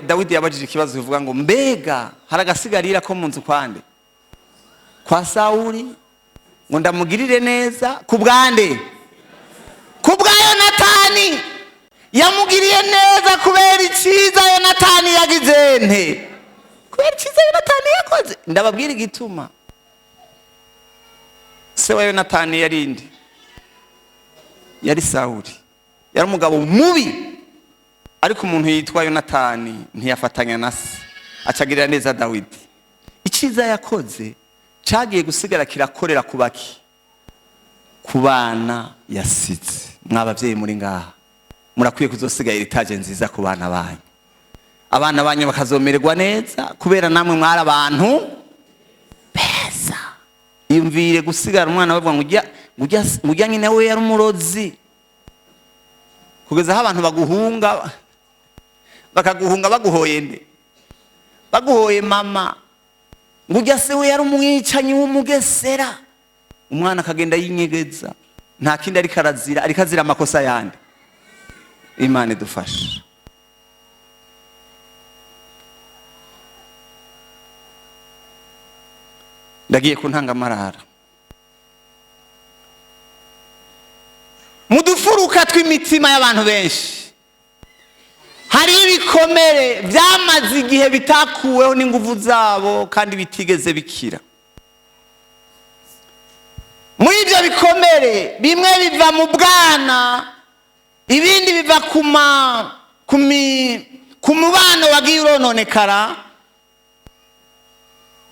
Dawidi yabajije ikibazo kivuga ngo mbega haragasigarira ko mu nzu kwande kwa Sawuli ngo ndamugirire neza kubwande kubwa Yonatani yamugiriye neza kubera iciza Yonatani yagize nte kubera iciza Yonatani yakoze ndababwira igituma. Se wa Yonatani yarindi yari Sawuli yari umugabo mubi ariko umuntu yitwa Yonatani ntiyafatanya na se acagirira neza Dawidi. Iciza yakoze cagiye gusigara kirakorera kubaki ku bana yasize. Mwabavyeyi muri ngaha murakwiye kuzosigaye iritaje nziza ku bana banyu, abana banyu bakazomererwa neza kubera namwe mwari abantu beza. Yumvire gusigara umwana bavuga ngo ujya nyine we yari umurozi kugeza aho abantu baguhunga bakaguhunga baguhoye nde baguhoye mama ngo ujya se we yari umwicanyi w'umugesera. Umwana akagenda yinyegeza nta kindi ari karazira ari kazira amakosa yandi. Imana idufashe. Ndagiye kuntanga amarara mudufuruka tw'imitima y'abantu benshi hari ibikomere byamaze igihe bitakuweho n'inguvu zabo kandi bitigeze bikira. Muri ibyo bikomere bimwe biva mu bwana ibindi biva ku mubano wagiye urononekara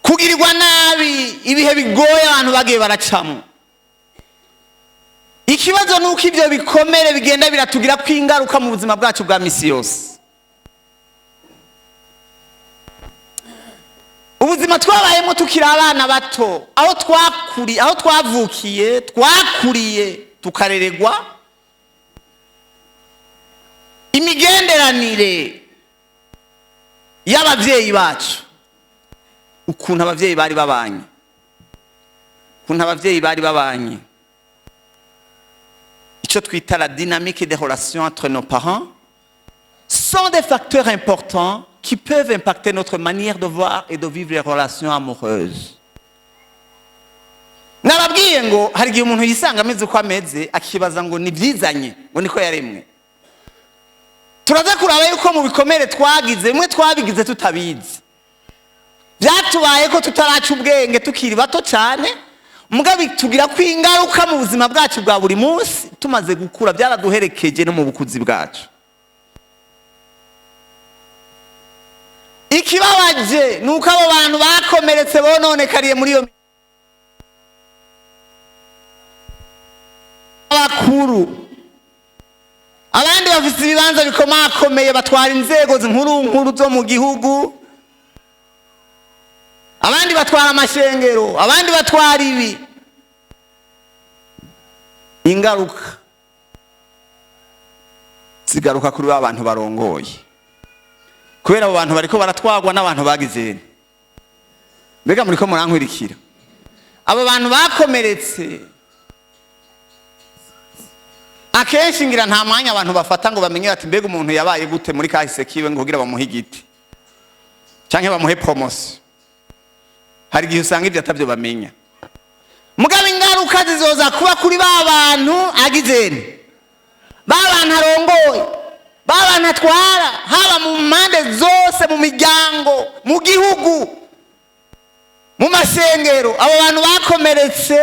ku kugirirwa nabi, ibihe bigoye abantu bagiye baracamo. Ikibazo nuko ivyo bikomere bigenda biratugira kwingaruka mu buzima bwacu bwa misi yose. Ubuzima twabayemo tukiri abana bato, aho twavukiye, twakuriye, tukareregwa, imigenderanire y'abavyeyi bacu, ukuntu abavyeyi bari babanye, icyo twita la dynamique des relations entre nos parents, sont des facteurs importants qui peuvent impacter notre manière de voir et de vivre les relations amoureuses. Nababwiye ngo hari igihe umuntu yisanga ameze uko ameze akibaza ngo nibyizanye ngo niko yaremwe. Turaza kuraba yuko mu bikomere twagize bimwe twabigize tutabizi, byatubaye ko tutaraca ubwenge tukiri bato cyane, mugabe tugira kwingaruka mu buzima bwacu bwa buri munsi tumaze gukura, byaraduherekeje no mu bukuzi bwacu. Ikibabaje nuko abo bantu bakomeretse bononekariye muri iyo bakuru, abandi bafite ibibanza bikomakomeye, batwara inzego nkuru zo mu gihugu, abandi batwara amashengero, abandi batwara ibi. Ingaruka zigaruka kuri ba bantu barongoye, kubera abo bantu bariko baratwagwa n'abantu bagize. Mbega muriko murankwirikira? Abo bantu bakomeretse akenshi ngira nta mwanya abantu bafata ngo bamenye ati mbega umuntu yabaye gute muri kahise kiwe ngo kugira bamuhe igiti canke bamuhe promotion. Hari igihe usanga ibyo atavyo bamenya, mugabe ingaruka zizoza kuba kuri ba bantu agizeni, ba bantu arongoye, ba bantu atwara, haba mu mpande zose, mu miryango, mu gihugu, mu masengero. Abo bantu bakomeretse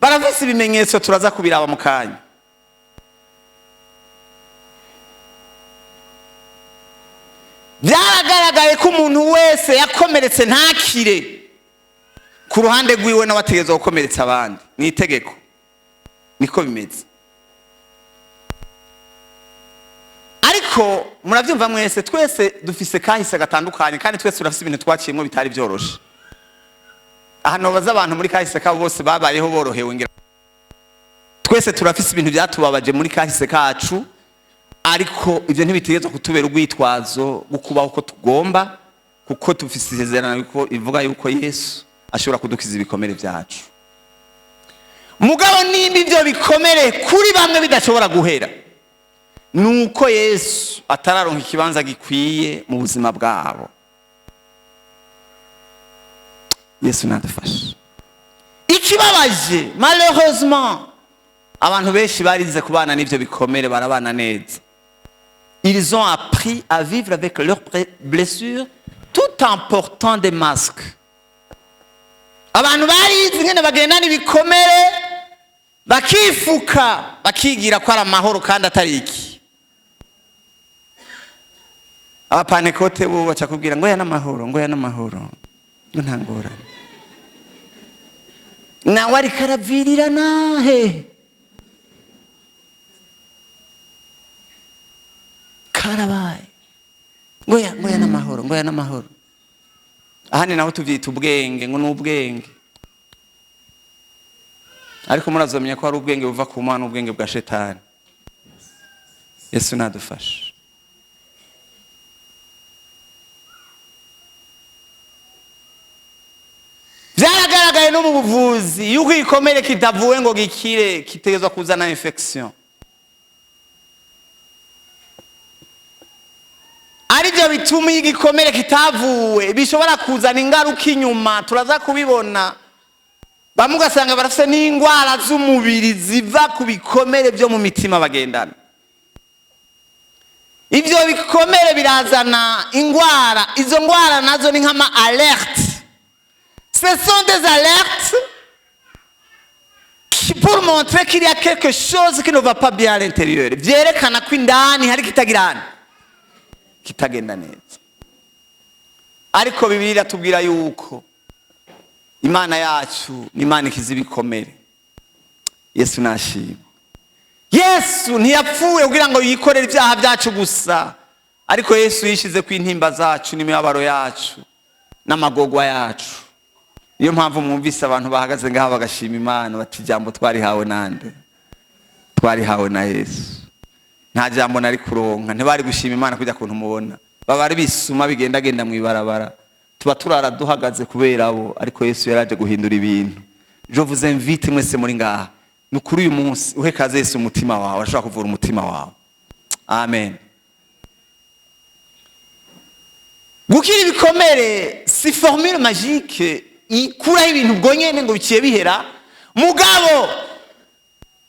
barafise ibimenyetso, turaza kubiraba mu kanya. Byaragaragaye ko umuntu wese yakomeretse ntakire ku ruhande rwiwe n'abategeza gukomeretsa abandi, ni itegeko, niko bimeze. Ariko muravyumva mwese, twese dufise kahise gatandukanye kandi twese turafise ibintu twaciyemo bitari byoroshe. Ahantu baza abantu muri kahise kabo bose babayeho borohewe, ngira twese turafise ibintu byatubabaje muri kahise kacu, ariko ibyo ntibitegeza kutubera urwitwazo gukubaho uko tugomba, kuko dufise isezerano yuko ivuga yuko Yesu ashobora kudukiza ibikomere byacu. Mugabo nimba ibyo bikomere kuri bamwe bidashobora guhera, nuko Yesu atararonka ikibanza gikwiye mu buzima bwabo. Yesu nadufashe. Ikibabaje, malheureusement, abantu benshi barize kubana n'ibyo bikomere, barabana neza. Ils ont appris à vivre avec leurs blessures tout en portant des masques. Abantu barize ngene bagenda n'ibikomere bakifuka, bakigira ko ari amahoro kandi atari iki. Abapenetekote bo bacakubwira ngo ya n'amahoro, ngo ya n'amahoro, ngo ntangora. Nawe ari karavirira nahe karabaye, ngo ya n'amahoro, ngo ya n'amahoro. Ahani naho tuvyita ubwenge, ngo n'ubwenge. Ariko murazomenya ko ari ubwenge buva ku Mana, ubwenge bwa shetani. Yesu nadufashe. Byaragaragaye no mu buvuzi yuko igikomere kitavuwe ngo gikire kitegezwa kuzana infection. Aribyo bituma igikomere kitavuwe bishobora kuzana ingaruka inyuma, turaza kubibona. Bamwe ugasanga barafite n'indwara z'umubiri ziva ku bikomere byo mu mitima bagendana. Ibyo bikomere birazana indwara, izo ndwara nazo ni nk'ama alerte. Ce sont des alertes qui pour montrer qu'il y a quelque chose qui ne va pas bien à l'intérieur. Vyerekana ko indani hari kitagenda neza. Ariko Bibiliya tubwira yuko Imana yacu ni Imana ikiza ibikomere. Yesu nashimwe. Yesu ntiyapfuye kugira ngo yikorere ibyaha byacu gusa, ariko Yesu yishize ku intimba zacu n'imibabaro yacu n'amagogwa yacu. Niyo mpamvu mwumvise abantu bahagaze ngaha bagashima Imana bati jambo twarihawe nande? Twarihawe na Yesu. Nta jambo nari kuronka, ntibari gushima Imana kujya kuntu mubona. Baba ari bisuma bigendagenda mu ibarabara. Tuba turara duhagaze kubera abo, ariko Yesu yaraje guhindura ibintu. Je vous invite mwese muri ngaha, nukuri uyu munsi uhe kaze Yesu umutima wawe, ashaka kuvura umutima wawe. Amen. Gukira ibikomere si formule magique ikuraho ibintu ubwo nyene ngo biciye bihera, mugabo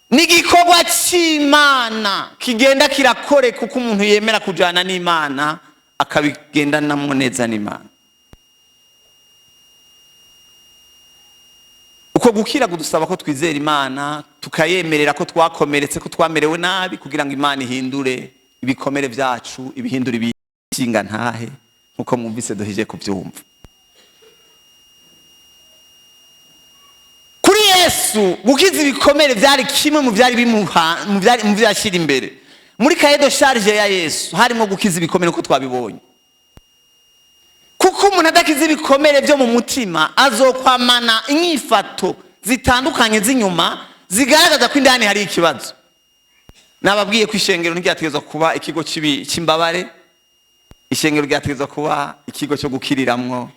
ni igikorwa cy'Imana kigenda kirakore, kuko umuntu yemera kujana n'Imana akabigendanamwo neza n'Imana. Uko gukira kudusaba ko twizera Imana, tukayemerera ko twakomeretse, ko twamerewe nabi, kugira ngo Imana ihindure ibikomere byacu, ibihindure ibishinga ntahe, nkuko mwumvise duhije kubyumva. Kuri Yesu gukiza ibikomere byari kimwe mu byari mu byashira imbere. Muri cahier de charge ya Yesu harimo gukiza ibikomere, ko twabibonye. Kuko umuntu adakiza ibikomere byo mu mutima azokwamana inyifato zitandukanye z'inyuma zigaragaza ko indani hari ikibazo. Nababwiye ko ishengero ntiryategezwa kuba ikigo cy'imbabare, ishengero ryategezwa kuba ikigo cyo gukiriramwo,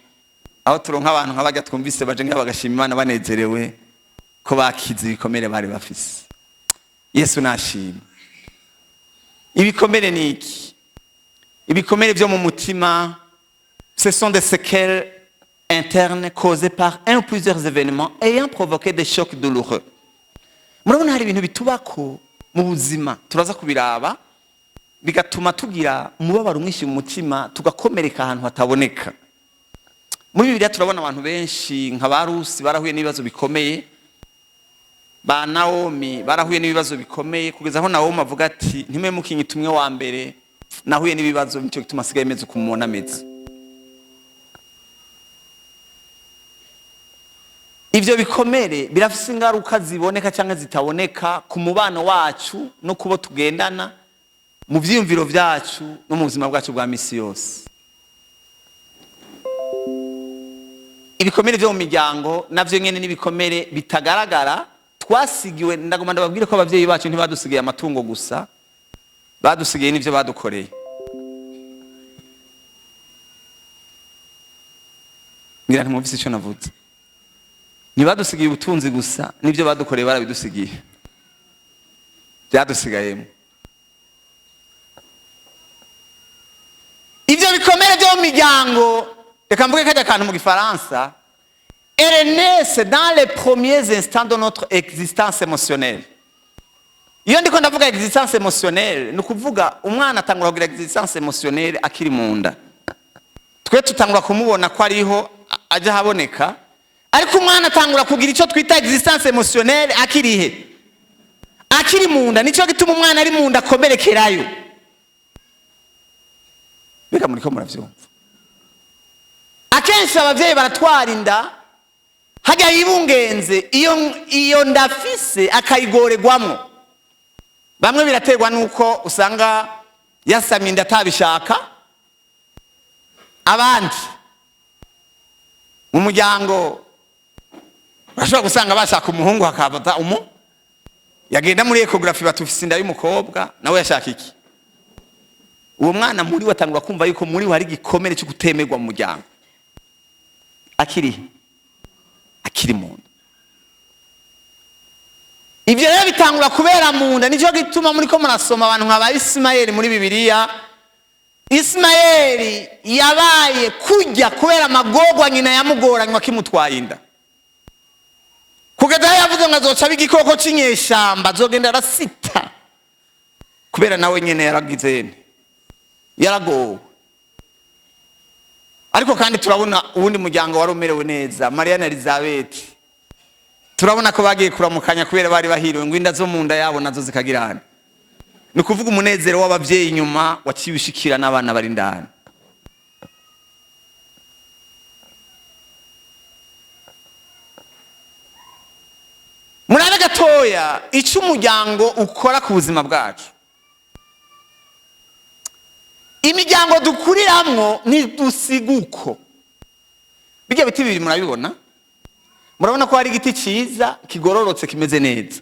aho turonka abantu nk'abajya twumvise baje ngaho bagashima Imana banezerewe ko bakiza ibikomere bari bafise. Yesu nashimwe. Ibikomere ni iki? Ibikomere byo mu mutima, ce sont des séquelles internes causées par un ou plusieurs événements ayant provoqué des chocs douloureux. Murabona hari ibintu bitubako mu buzima turaza kubiraba bigatuma tugira umubabaro mwinshi mu mutima, tugakomereka ahantu hataboneka. Muri Bibiliya turabona abantu benshi nka barusi barahuye n'ibibazo bikomeye, ba Naomi barahuye n'ibibazo bikomeye, kugeza aho Naomi avuga ati ntimwe mukinyitumwe wa mbere nahuye n'ibibazo, nicyo gituma asigaye meze kumubona ameze. Ivyo bikomere birafise ingaruka ziboneka cyangwa zitaboneka ku mubano wacu no kubo tugendana, mu vyiyumviro vyacu no mu buzima bwacu bwa misi yose. Ibikomere byo mu miryango navyo nyene n'ibikomere bitagaragara twasigiwe. Ndagomba ndababwire ko abavyeyi bacu ntibadusigiye amatungo gusa, badusigiye n'ivyo badukoreye. Ngira ntimwumvise ico navuze. Ntibadusigiye ubutunzi gusa, n'ivyo badukoreye barabidusigiye, byadusigayemo. Ivyo bikomere byo mu miryango, reka mvuge kajya kantu mu Gifaransa, naissent dans les premiers instants de notre existence émotionnelle. Iyo ndiko ndavuga existence émotionnelle, ni ukuvuga umwana atangura kugira existence émotionnelle akiri mu nda. Twe tutangura kumubona ko ariho aje haboneka, ariko umwana atangura kugira icyo twita existence émotionnelle akirihe, akiri mu nda. Nicyo gituma umwana ari mu nda akomerekerayo. Bika muri ko muravyumva. Akenshi abavyeyi baratwara inda hajya yibungenze, iyo ndafise akayigoregwamo. Bamwe biraterwa nuko usanga yasamye inda atabishaka, abandi mu muryango bashobora gusanga bashaka umuhungu hakabata yagenda muri ecography batufise inda y'umukobwa nawe yashaka iki. Uwo mwana muri watangwa kumva yuko muri hari gikomere cyo gutemerwa mu muryango akiri mu nda. Ibyo rero bitangura kubera mu nda. Nicyo gituma muri ko murasoma abantu nka ba Ismaeli muri Bibiliya. Ismaeli yabaye kujya kubera amagorwa nyina yamugoranywa kimutwaye inda, kugeza yavuze ngo azoca bigikoko cy'inyeshamba azogenda arasita, kubera nawe nyene yaragowe. Ariko kandi turabona ubundi muryango wari umerewe neza. Maria na Elizabeth turabona ko bagiye kuramukanya kubera bari bahiriwe ngo inda zo mu nda yabo nazo zikagirana. Ni kuvuga umunezero w'abavyeyi nyuma wakibishikira n'abana bari ndani. gatoya icyo umuryango ukora ku buzima bwacu. Imiryango dukuriramwo ntidusiguko. Bijya biti bibiri murabibona? Murabona ko hari igiti cyiza kigororotse kimeze neza,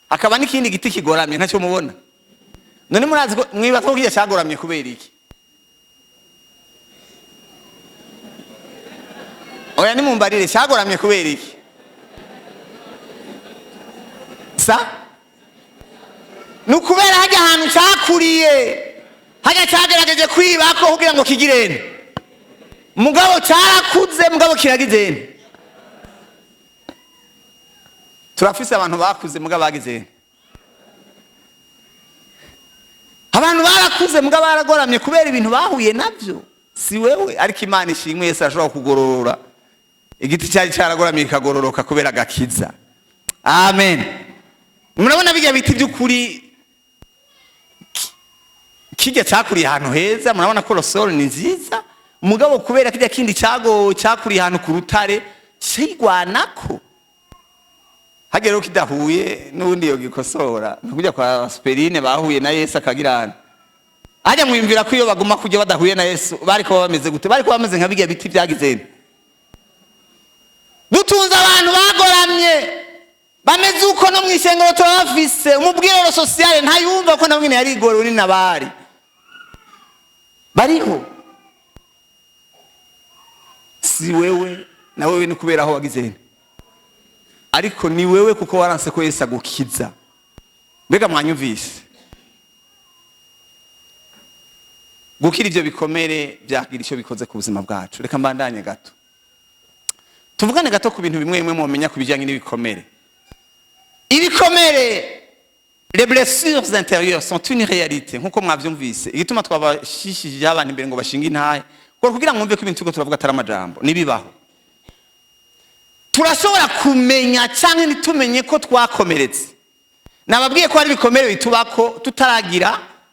hakaba n'ikindi giti kigoramye ntacyo mubona. None murazi ko mwibaza ko kijya cyagoramye kubera iki? Oya nimumbarire cyagoramye kubera iki? Nukubera hajya ahantu cyakuriye, hajya cyagerageje kwibako kugira ngo kigirene. Mugabo cyarakuze, mugabo kiragizene. Turafise abantu bakuze mugabo bagizene. Abantu barakuze mugabo baragoramye kubera ibintu bahuye navyo. Si wewe ariko Imana ishimwe Yesu ashobora kugorora. Igiti cyari cyaragoramye kikagororoka kubera gakiza. Amen. Murabona bijya biti by'ukuri kijya cyakuriye ahantu heza, murabona ko rosoro ni nziza, mugabo kubera kijya kindi cyakuriye ahantu ku rutare cyigwanako. Hagero kidahuye n'ubundi yo gikosora, kujya kwa aspirine bahuye na Yesu akagirana. Ajya mwimvira ko iyo baguma kujya badahuye na Yesu bari ko bameze gute? Bari ko bameze nka bijya biti byagizene. Dutunze abantu bagoramye bameze uko no mwishengero turafise umubwirero sociale ntayumva ko namwe yari igoro ni nabari bariho. Si wewe na wewe ni kubera aho wagizene, ariko ni wewe kuko waranse ko Yesu agukiza. Mbega mwanyumvise? Gukira ivyo bikomere byagira icyo bikoze ku buzima bwacu. Reka mbandanye gato, tuvugane gato ku bintu bimwe bimwe mumenya kubijyanye n'ibikomere. Ibikomere, les blessures intérieures sont une réalité. Nkuko mwavyumvise, igituma twabashishije abantu imbere ngo bashinga intahe ko kugira ngo mwumve ko ibintu turavuga atari amajambo nibibaho. Turashobora kumenya cyangwa ntitumenye ko twakomeretse. Nababwiye ko hari ibikomere bitubako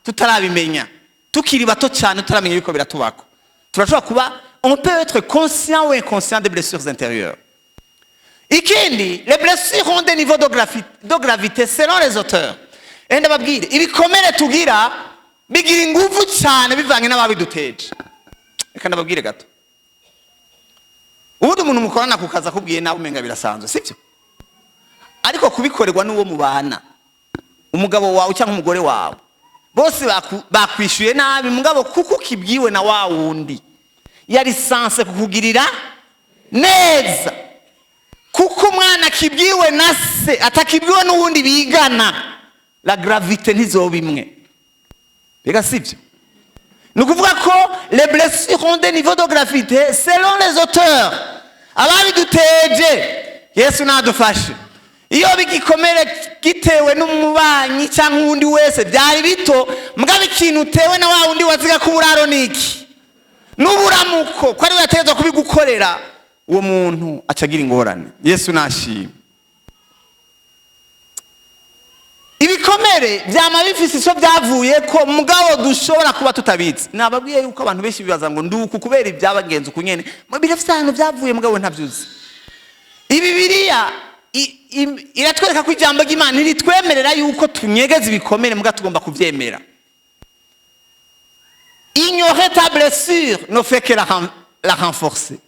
tutarabimenya, tukiri bato cyane tutaramenya ibiko biratubako. Turashobora kuba, on peut être conscient ou inconscient des blessures intérieures. Ikindi, les blessures ont des niveaux de gravité selon les auteurs. Enda babwire, ibikomere tugira bigira ingufu cyane bivanye n'ababiduteje. Reka ndababwire gato. Ubundi umuntu mukorana kukaza kubwiye nawe umenga birasanzwe, sibyo? Ariko kubikorerwa n'uwo mubana, umugabo wawe cyangwa umugore wawe, bose bakwishuye nabi, mugabo kuko kibwiwe na wa wundi yari sanse kukugirira neza. Kuko umwana kibwiwe na se atakibwiwe n'uwundi bigana, la gravité ntizoba imwe. Bega sibyo? Nukuvuga ko les blessures ont des niveaux de gravité selon les auteurs. Ababiduteje Yesu nadufashe. Iyo bigikomere gitewe n'umubanyi cyangwa undi wese byari bito, mugabe ikintu utewe na wa wundi waziga ku buraro niki n'uburamuko ko ari yategezwe kubigukorera, uwo muntu acagira ingorane. Yesu nashimye. Ibikomere byama bifise ico byavuye ko mugabo dushobora kuba tutabizi. Nababwiye yuko abantu benshi bibaza ngo nduku kubera ibyabagenze kunyene mu birafite ahantu byavuye mugabo ntavyuzi. Bibiliya iratwereka ko ijambo ry'Imana ritwemerera yuko tunyegeza ibikomere mugabo tugomba kuvyemera. Ignorer ta blessure ne fait que la renforcer.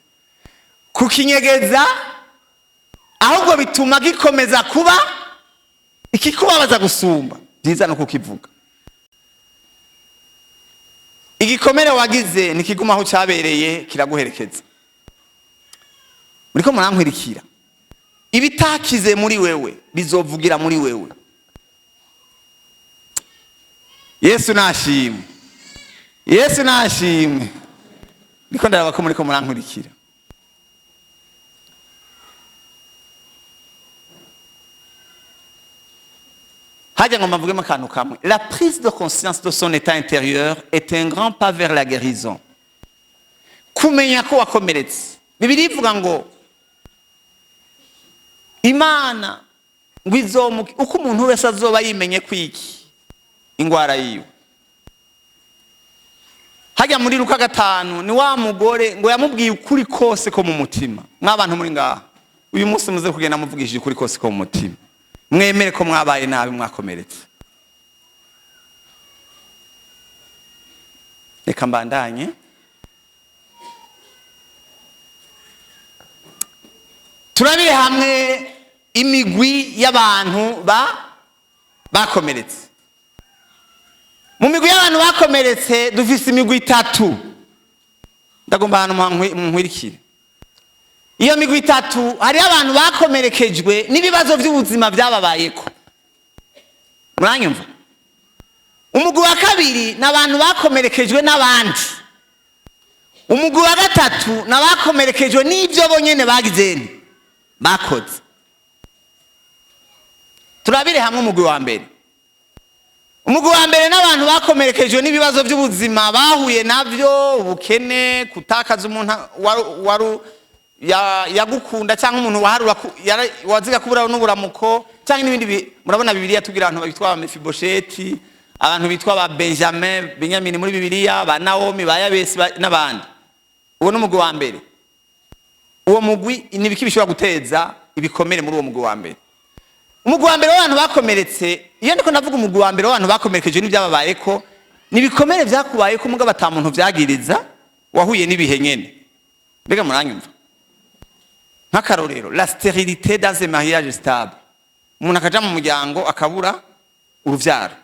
Kukinyegeza ahubwo bituma gikomeza kuba ikikubabaza gusumba. Byiza no kukivuga. Igikomere wagize nikiguma aho cyabereye kiraguherekeza. Muriko murankwirikira. Ibitakize muri wewe bizovugira muri wewe. Yesu nashimwe. Yesu nashimwe. Niko ndaraba ko muriko murankwirikira. La prise de conscience de son état intérieur est un grand pas vers la guérison. Kumenya ko wakomeretse. Bibiliya ivuga ngo Imana ngwizomuki uko umuntu wese azoba yimenye kwiki ingwara yiwe. Hajya muri Luka 5 ni wa mugore ngo yamubwiye ukuri kose ko mu mutima. Mwabantu muri ngaha uyu munsi muze kugenda muvugishije ukuri kose ko mu mutima. mwemere ko mwabaye nabi mwakomeretse. Reka mbandanye. Turabire hamwe imigwi y'abantu bakomeretse. Mu migwi y'abantu bakomeretse dufise imigwi 3. Ndagomba hano munkwirikire. Iyo migwi 3 hari abantu bakomerekejwe n'ibibazo by'ubuzima byababayeko. Muranyumva? Umugwi wa kabiri n'abantu bakomerekejwe n'abandi. Umugwi wa gatatu n'abakomerekejwe n'ibyo bonyene bagizeni bakoze. Turabire hamwe umugwi wa mbere. Umugwi wa mbere n'abantu bakomerekejwe n'ibibazo by'ubuzima bahuye navyo, ubukene, kutakaza umuntu waru yagukunda cyangwa umuntu waziga kubura n'uburamuko cyangwa n'ibindi. Murabona Bibiliya tugira abantu bitwa Mefibosheti, abantu bitwa ba Benjamin, Benyamini muri Bibiliya, ba Naomi, ba Yabesi n'abandi. Uwo n'umugwi wa mbere. Uwo mugwi nibiki bishobora guteza ibikomere muri uwo mugwi wa mbere. Umugwi wa mbere w'abantu bakomeretse, iyo ndiko ndavuga umugwi wa mbere w'abantu bakomerekeje n'ibyababayeko, nibikomere byakubayeko mugabo atamuntu vyagiriza, wahuye n'ibihe nyene. Mbega muranyumva? Nk'akarorero, la stérilité dans un mariage stable. Umuntu akaja mu muryango akabura uruvyaro.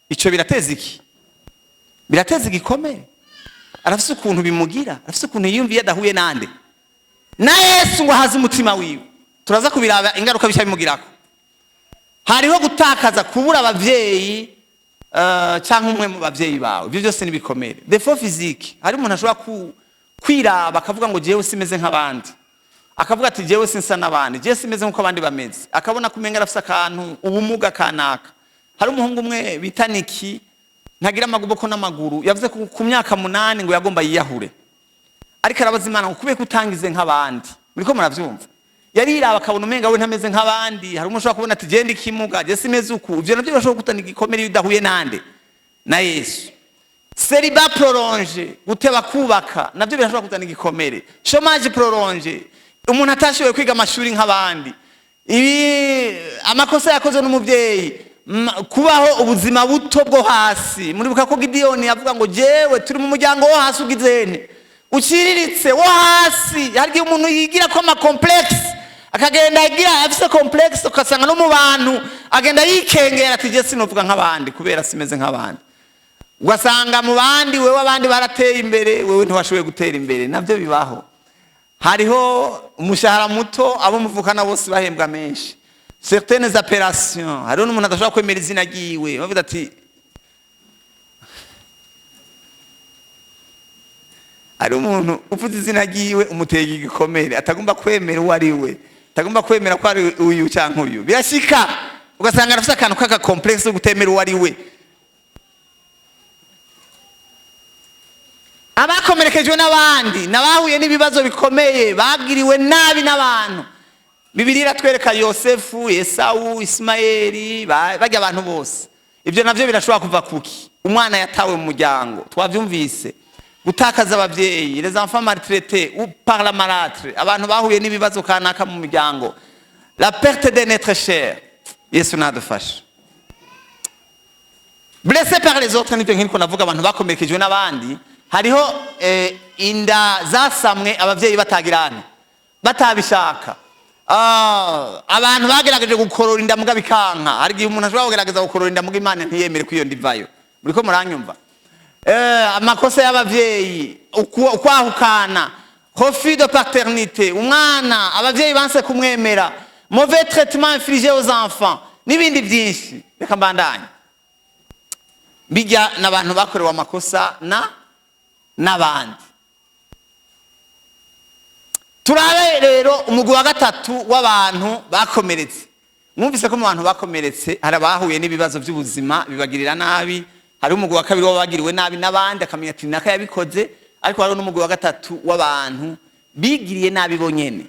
Ico birateza iki? Birateza igikomere. Arafise ukuntu bimugira, arafise ukuntu yiyumviye adahuye nande. Na Yesu ngo hazi umutima wiwe. Turaza kubiraba ingaruka bisha bimugirako. Hariho gutakaza kubura abavyeyi cyangwa umwe mu bavyeyi bawe. Ibyo byose ni bikomere. Defo physique. Hari umuntu ashobora kwiraba akavuga ngo jewe simeze nk'abandi. Akavuga ati jewe sinsa n'abandi, jewe simeze nk'uko abandi bameze. Akabona kumenga arafise akantu ubumuga kanaka. Hari umuhungu umwe bita Niki ntagira amaguboko n'amaguru, yavuze ku myaka 8 ngo yagomba yiyahure. Ariko arabaza Imana ngo kubera kutangize nk'abandi. Muriko muravyumva? Yariraba akabona umenga we ntameze nk'abandi. Hari umuntu kubona ati je ndi kimuga, je simeze uku. Ivyo navyo bashobora kutana igikomere bidahuye nande na Yesu. Celibat prolongé, guteba kubaka navyo birashobora kutana igikomere. Chômage prolongé, umuntu atashoboye kwiga amashuri nk'abandi. Ibi amakosa yakoze n'umuvyeyi, kubaho ubuzima buto bwo hasi. Muribuka ko Gideon yavuga ngo jewe turi mu muryango wo hasi ugizene, uciriritse wo hasi. Hari umuntu yigira ko ama complex, akagenda agira afise complex, ukasanga no mu bantu agenda yikengera ati je sinovuga nk'abandi kubera simeze nk'abandi. Ugasanga mu bandi wewe abandi barateye imbere, wewe ntwashoboye gutera imbere. Navyo bibaho. Hariho umushahara muto, abo muvukana bose bahembwa menshi. Certaines opérations, hariho n'umuntu adashobora kwemera izina ryiwe. Bavuga ati ari umuntu uvuze izina ryiwe umutega igikomere, atagomba kwemera uwo ari we, atagomba kwemera ko ari uyu cyangwa uyu. Birashika ugasanga arafite akantu kaka complex yo gutemera uwo ari we. Abakomerekejwe n'abandi nabahuye n'ibibazo bikomeye, bagiriwe nabi n'abantu. Bibiliya iratwereka Yosefu, Esau, Ismaeli, bajya abantu bose. Ibyo navyo birashobora kuva kuki? Umwana yatawe mu muryango, twavyumvise. Gutakaza abavyeyi, les enfants maltraités ou par la malâtre, abantu bahuye n'ibibazo kanaka mu muryango. La perte de notre cher. Yesu nadufasha. Blessé par les autres, nibyo nk'iko navuga abantu bakomerekejwe n'abandi. Hariho inda zasamwe abavyeyi batagirana, batabishaka. Abantu bagerageje gukorora inda muga bikanka. Hari igihe umuntu ashobora kugerageza gukorora inda muga Imana ntiyemere ko iyo ndivayo. Muriko muranyumva? Amakosa y'abavyeyi, ukwahukana, refus de paternité, umwana abavyeyi banse kumwemera, mauvais traitement infligé aux enfants, n'ibindi byinshi. Reka mbandanye. Bijya n'abantu bakorewe amakosa n'abandi. Turabe rero umugwi wa gatatu w'abantu bakomeretse. Mwumvise ko mu bantu bakomeretse hari abahuye n'ibibazo by'ubuzima bibagirira nabi. Hari umugwi wa kabiri wabagiriwe nabi n'abandi akamenya ati naka yabikoze. Ariko hari n'umugwi wa gatatu w'abantu bigiriye nabi bonyene.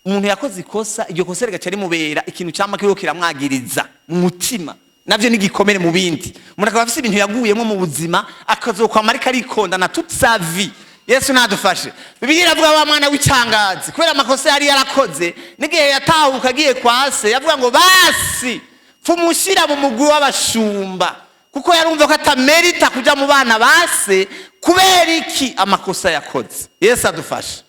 Umuntu yakoze ikosa, iryo kosa rigaca rimubera ikintu cyama kiriho kiramwagiriza mu mutima. Navyo ni gikomere mu bindi. Umuntu akaba afite ibintu yaguyemo mu buzima akazokwama ariko arikonda na toute sa vie. Yesu nadufashe. Bibiliya iravuga wa mwana w'icangazi kubera amakosa yari yarakoze, n'igihe yatahuka agiye kwa se yavuga ngo basi fumushyira mu mugwi w'abashumba kuko yarumva ko atamerita kuja mu bana base kubera iki amakosa yakoze. Yesu adufasha.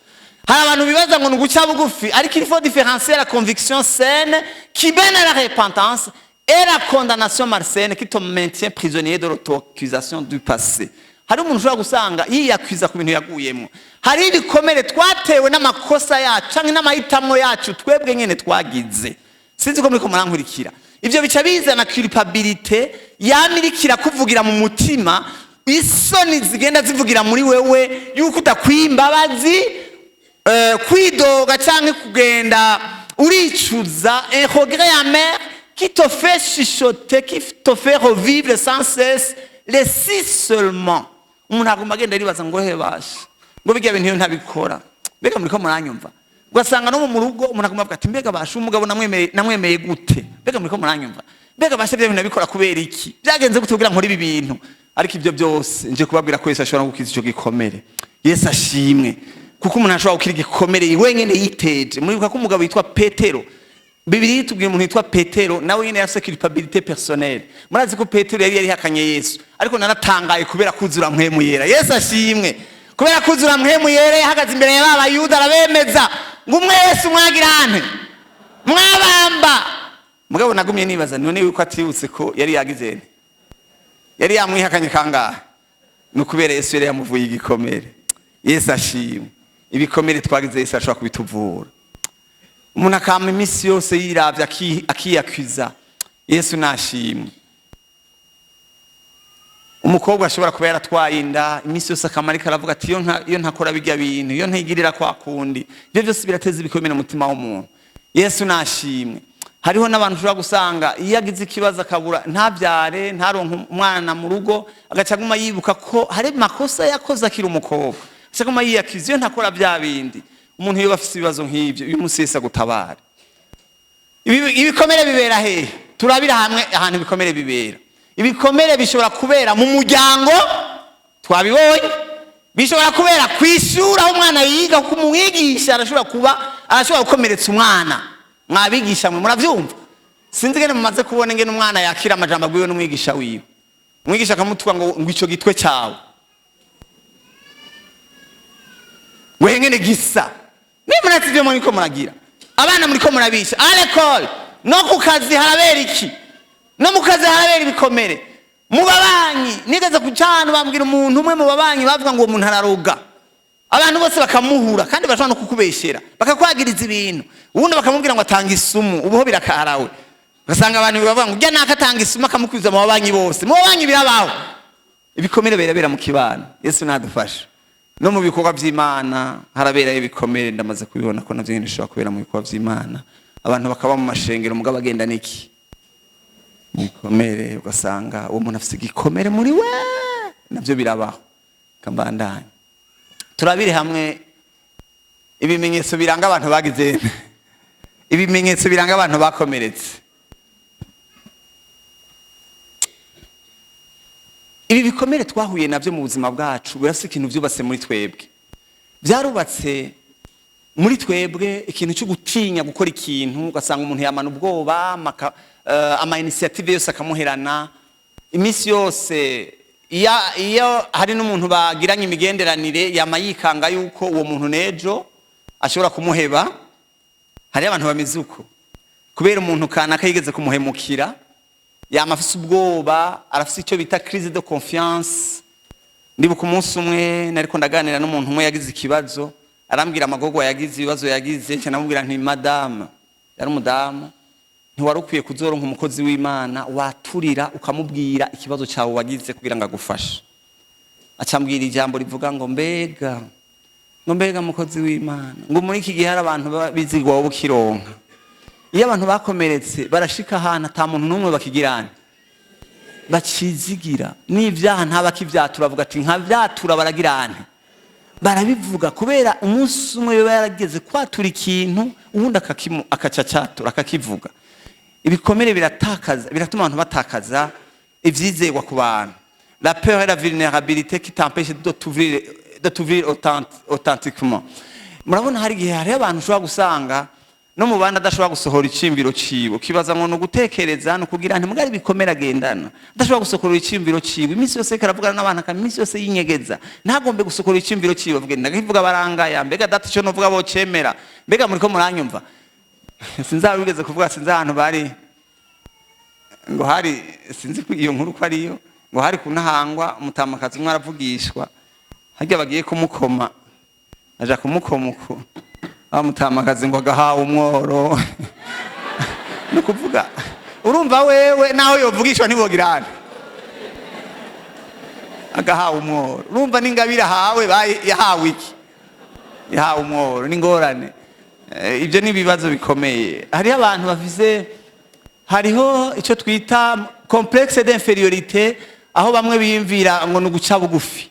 Hari abantu bibaza ngo nuguca bugufi, ariko il faut différencier la conviction saine qui mène à la repentance et la condamnation malsaine qui te maintient prisonnier de l'auto-accusation du passé. Hari umuntu ushobora gusanga yiyakwiza ku bintu yaguyemo. Hari ibikomere twatewe n'amakosa yacu canke n'amahitamo yacu twebwe nyene twagize. Sinzi ko muriko murankurikira. Ivyo bica bizana culpabilité yamirikira kuvugira mu mutima, isoni zigenda zivugira muri wewe yuko udakwimbabazi, kwidoga canke kugenda uricuza, un regret amer qui te fait chuchoter, qui te fait revivre sans cesse les si seulement. Umuntu agomba agenda aribaza ngo hebashe ngo bijya bintu ntabikora. Mbega muriko muranyumva? Ugasanga no mu rugo umuntu agomba ati mbega bashe umugabo namwemeye gute? Mbega muriko muranyumva? Mbega bashe bya bintu nabikora kubera iki? Byagenze gute kugira nkora ibi bintu? Ariko ibyo byose nje kubabwira ko Yesu ashobora gukiza ico gikomere. Yesu ashimwe. Kuko umuntu ashobora gukira igikomere wenyene yiteje. Muribuka ko umugabo yitwa Petero. Bibiliya itubwira umuntu yitwa Petero nawe nyene yafise culpabilité personnelle. Murazi ko Petero yari hakanye Yesu, ariko naratangaye kubera kuzura mpwemu yera. Yesu ashimwe. Kubera kuzura mpwemu yera yahagaze imbere y'abayuda arabemeza ngo mwese mwagirane mwabamba. Mugabo nagumye nibaza none yuko atibutse ko yari yagizene, yari yamwihakanye kangahe? Nukubera Yesu yari yamuvuye igikomere. Yesu ashimwe. Ibikomere twagize Yesu ashobora kubituvura. Umuntu akama iminsi yose yiravye akiyakwiza. Yesu nashimwe. Umukobwa ashobora kuba yaratwaye inda iminsi yose akamarika aravuga ati iyo ntakora bijya bintu, iyo ntigirira kwa kundi, ibyo byose birateza ibikomere mu mutima w'umuntu. Yesu nashimwe. Hariho n'abantu ushobora gusanga iyo agize ikibazo akabura ntabyare ntaronka umwana mu rugo, agacaguma yibuka ko hari makosa yakoze akiri umukobwa, agacaguma yiyakwiza iyo ntakora bya bindi. Umuntu iyo bafite ibibazo nk'ibyo uyu munsi Yesu agutabara. Ibikomere bibera hehe? Turabira hamwe ahantu ibikomere bibera. Ibikomere bishobora kubera mu muryango, twabibonye. Bishobora kubera kwishura aho umwana yiga, kuko umwigisha arashobora gukomeretsa umwana. Mwabigisha mwe muravyumva? Sinzi ngene mumaze kubona ngene umwana yakira amajambo agwiwe n'umwigisha wiwe. Umwigisha akamutwa ngo ico gitwe cyawe ngene gisa. Nimuretse ibyo muriko muragira. Abana muriko murabisha. À l'école, no ku kazi harabera iki? No mu kazi harabera ibikomere. Mu babanyi nigeze kucana bambwira umuntu umwe mu babanyi bavuga ngo umuntu araroga. Abantu bose bakamuhura kandi bashobora no kukubeshera. Bakakwagiriza ibintu. Ubundi bakamubwira ngo atanga isumu, ubuho birakarawe. Ugasanga abantu bavuga ngo ujya nakatanga isumu akamukwiza mu babanyi bose. Mu babanyi birabaho. Ibikomere birabera mu kibano. Yesu nadufasha. No mu bikorwa by'Imana harabera ibikomere, ndamaze kubibona ko navyo bishobora kubera mu bikorwa by'Imana. Abantu bakaba mu mashengero mugabo agenda niki ibikomere, ugasanga uwo muntu afite igikomere muri we, navyo birabaho. Kambandanye turabire hamwe ibimenyetso biranga abantu bagize ibimenyetso biranga abantu bakomeretse. Ibi bikomere twahuye navyo mu buzima bwacu birafite ikintu byubatse muri twebwe. Byarubatse muri twebwe ikintu cyo gutinya gukora ikintu, ugasanga umuntu yamana ubwoba, ama initiative yose akamuherana. Iminsi yose iyo hari n'umuntu bagiranye imigenderanire yama yikanga yuko uwo muntu nejo ashobora kumuheba. Hari abantu bameze uko kubera umuntu kanaka yigeze kumuhemukira, yama afise ubwoba, arafise icyo bita crise de confiance. Ndibuka umunsi umwe nariko ndaganira n'umuntu umwe yagize ikibazo, arambwira amagogwa yagize, ibibazo yagize, cyane namubwira nti madame, yari umudamu, ntiwari ukwiye kuzoronka umukozi w'Imana waturira ukamubwira ikibazo cyawe wagize kugira ngo agufashe. Acambwira ijambo rivuga ngo mbega mukozi w'Imana, ngo muri iki gihe hari abantu bizigwa wowe ukironka. Iyo abantu bakomeretse barashika ahantu ata muntu n'umwe bakigirana bacizigira, n'ivyaha ntabakivyatura, avuga ati nka vyatura baragirana, barabivuga kubera umunsi umwe yarageze kwatura ikintu ubundi akacacatura akakivuga. Ibikomere biratuma abantu batakaza ivyizegwa ku bantu. La peur et la vulnérabilité qui t'empêche de t'ouvrir authentiquement. Murabona hari igihe hari abantu ushobora gusanga no mu bandi adashobora gusohora icimbiro ciwe kibaza ngo no gutekereza no kugira nti mugari bikomera agendana adashobora gusohora icimbiro ciwe iminsi yose karavugana n'abantu kandi iminsi yose yinyegeza ntagombe gusohora icimbiro ciwe avuga ndakivuga barangaya mbega data cyo novuga bo cemera mbega muri ko muranyumva sinzabigeze kuvuga sinzi ahantu bari ngo hari sinzi iyo nkuru ko ariyo ngo hari kunahangwa umutamakazi umwe aravugishwa hajya bagiye kumukoma aja kumukomuko amutamakazi ngo agahawe umworo no kuvuga urumva wewe naho yovugishwa ntibogirana agahawe umworo urumva n'ingabira hawe yahawe iki yahawe umworo n'ingorane ibyo ni ibibazo bikomeye hari abantu bafise hariho icyo twita complexe d'infériorité aho bamwe biyumvira ngo nuguca bugufi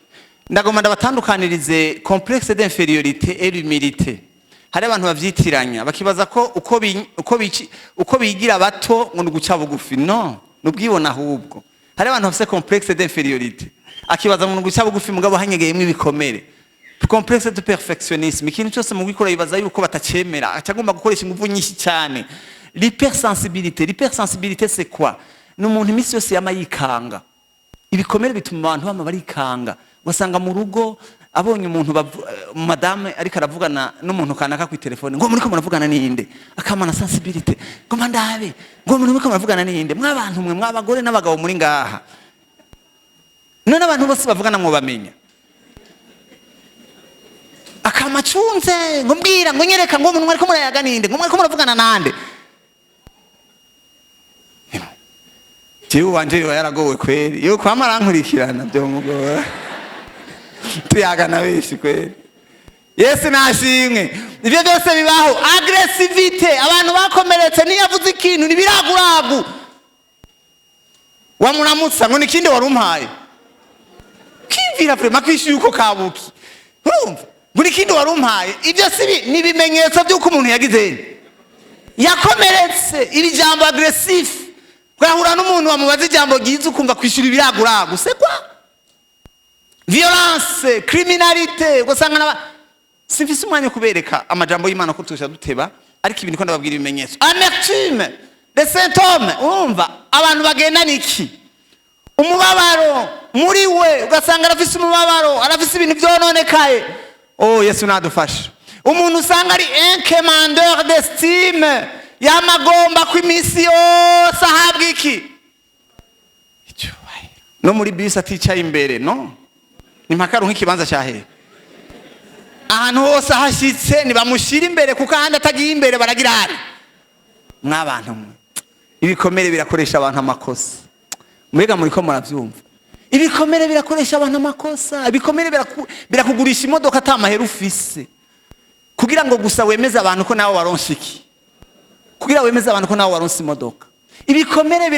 ndagomba ndabatandukanirize complexe d'infériorité et l'humilité hari abantu bavyitiranya bakibaza ko uko bigira bato ngo nuguca bugufi no nubwibona ahubwo hari abantu bafise complexe d'infériorité akibaza ngo nuguca bugufi mugabo hanyegeyemo ibikomere complexe de perfectionnisme ikintu cyose mu gukora yibaza yuko batacemera acagomba gukoresha ingufu nyinshi cyane l'hypersensibilité c'est quoi n'umuntu imisi yose yama yikanga ibikomere bituma abantu bama barikanga wasanga mu rugo abonye umuntu madame ariko aravugana n'umuntu kanaka ku telefone ngo muri ko muravugana n'inde akamana sensibilité ngo mandabe ngo muri ko muravugana n'inde mwabantu mwe mwabagore n'abagabo muri ngaha none abantu bose bavugana mwo bamenya akamacunze ngo mbwira ngo nyereka ngo umuntu ariko murayaga n'inde ngo muriko muravugana nande jewe wanje yaragowe kweri yo kwa marankurikirana byo mugora tuyaga na beshi kweri Yesu nashimwe ivyo byose bibaho aggressivité abantu bakomeretse niyavuze ikintu nibiraguragu wamuramutsa ngo nikinde warumpaye kimvira vraiment kwishi yuko kabuki urumva buri kindi warumpaye ibyo sibi nibimenyetso byuko umuntu yagize yakomeretse iri jambo aggressif kwahura n'umuntu wamubaza ijambo gize ukumva kwishura ibiraguragu c'est quoi violence criminalité gusanga simfise umwanya kubereka amajambo y'Imana ko tusha duteba ariko ibintu ko ndababwira ibimenyetso amertume des symptômes urumva abantu bagenda niki umubabaro muri we ugasanga arafise umubabaro arafise ibintu byononekaye oh Yesu nadufasha umuntu usanga ari incomandeur d'estime yamagomba ku imisi yose ahabwa iki no muri bisi aticaye imbere no ni Mukakaro nk'ikibanza cyahe ahantu hose ahashyitse nibamushira imbere kuko ahandi atagiye imbere baragira hari mw'abantu mwe ibikomere birakoresha abantu amakosa mwega muri ko muravyumva ibikomere birakoresha abantu amakosa ibikomere birakugurisha imodoka atamahera ufise kugira ngo gusa wemeze abantu ko nawe waronse iki kugira wemeze abantu ko nawe waronse imodoka ibikomere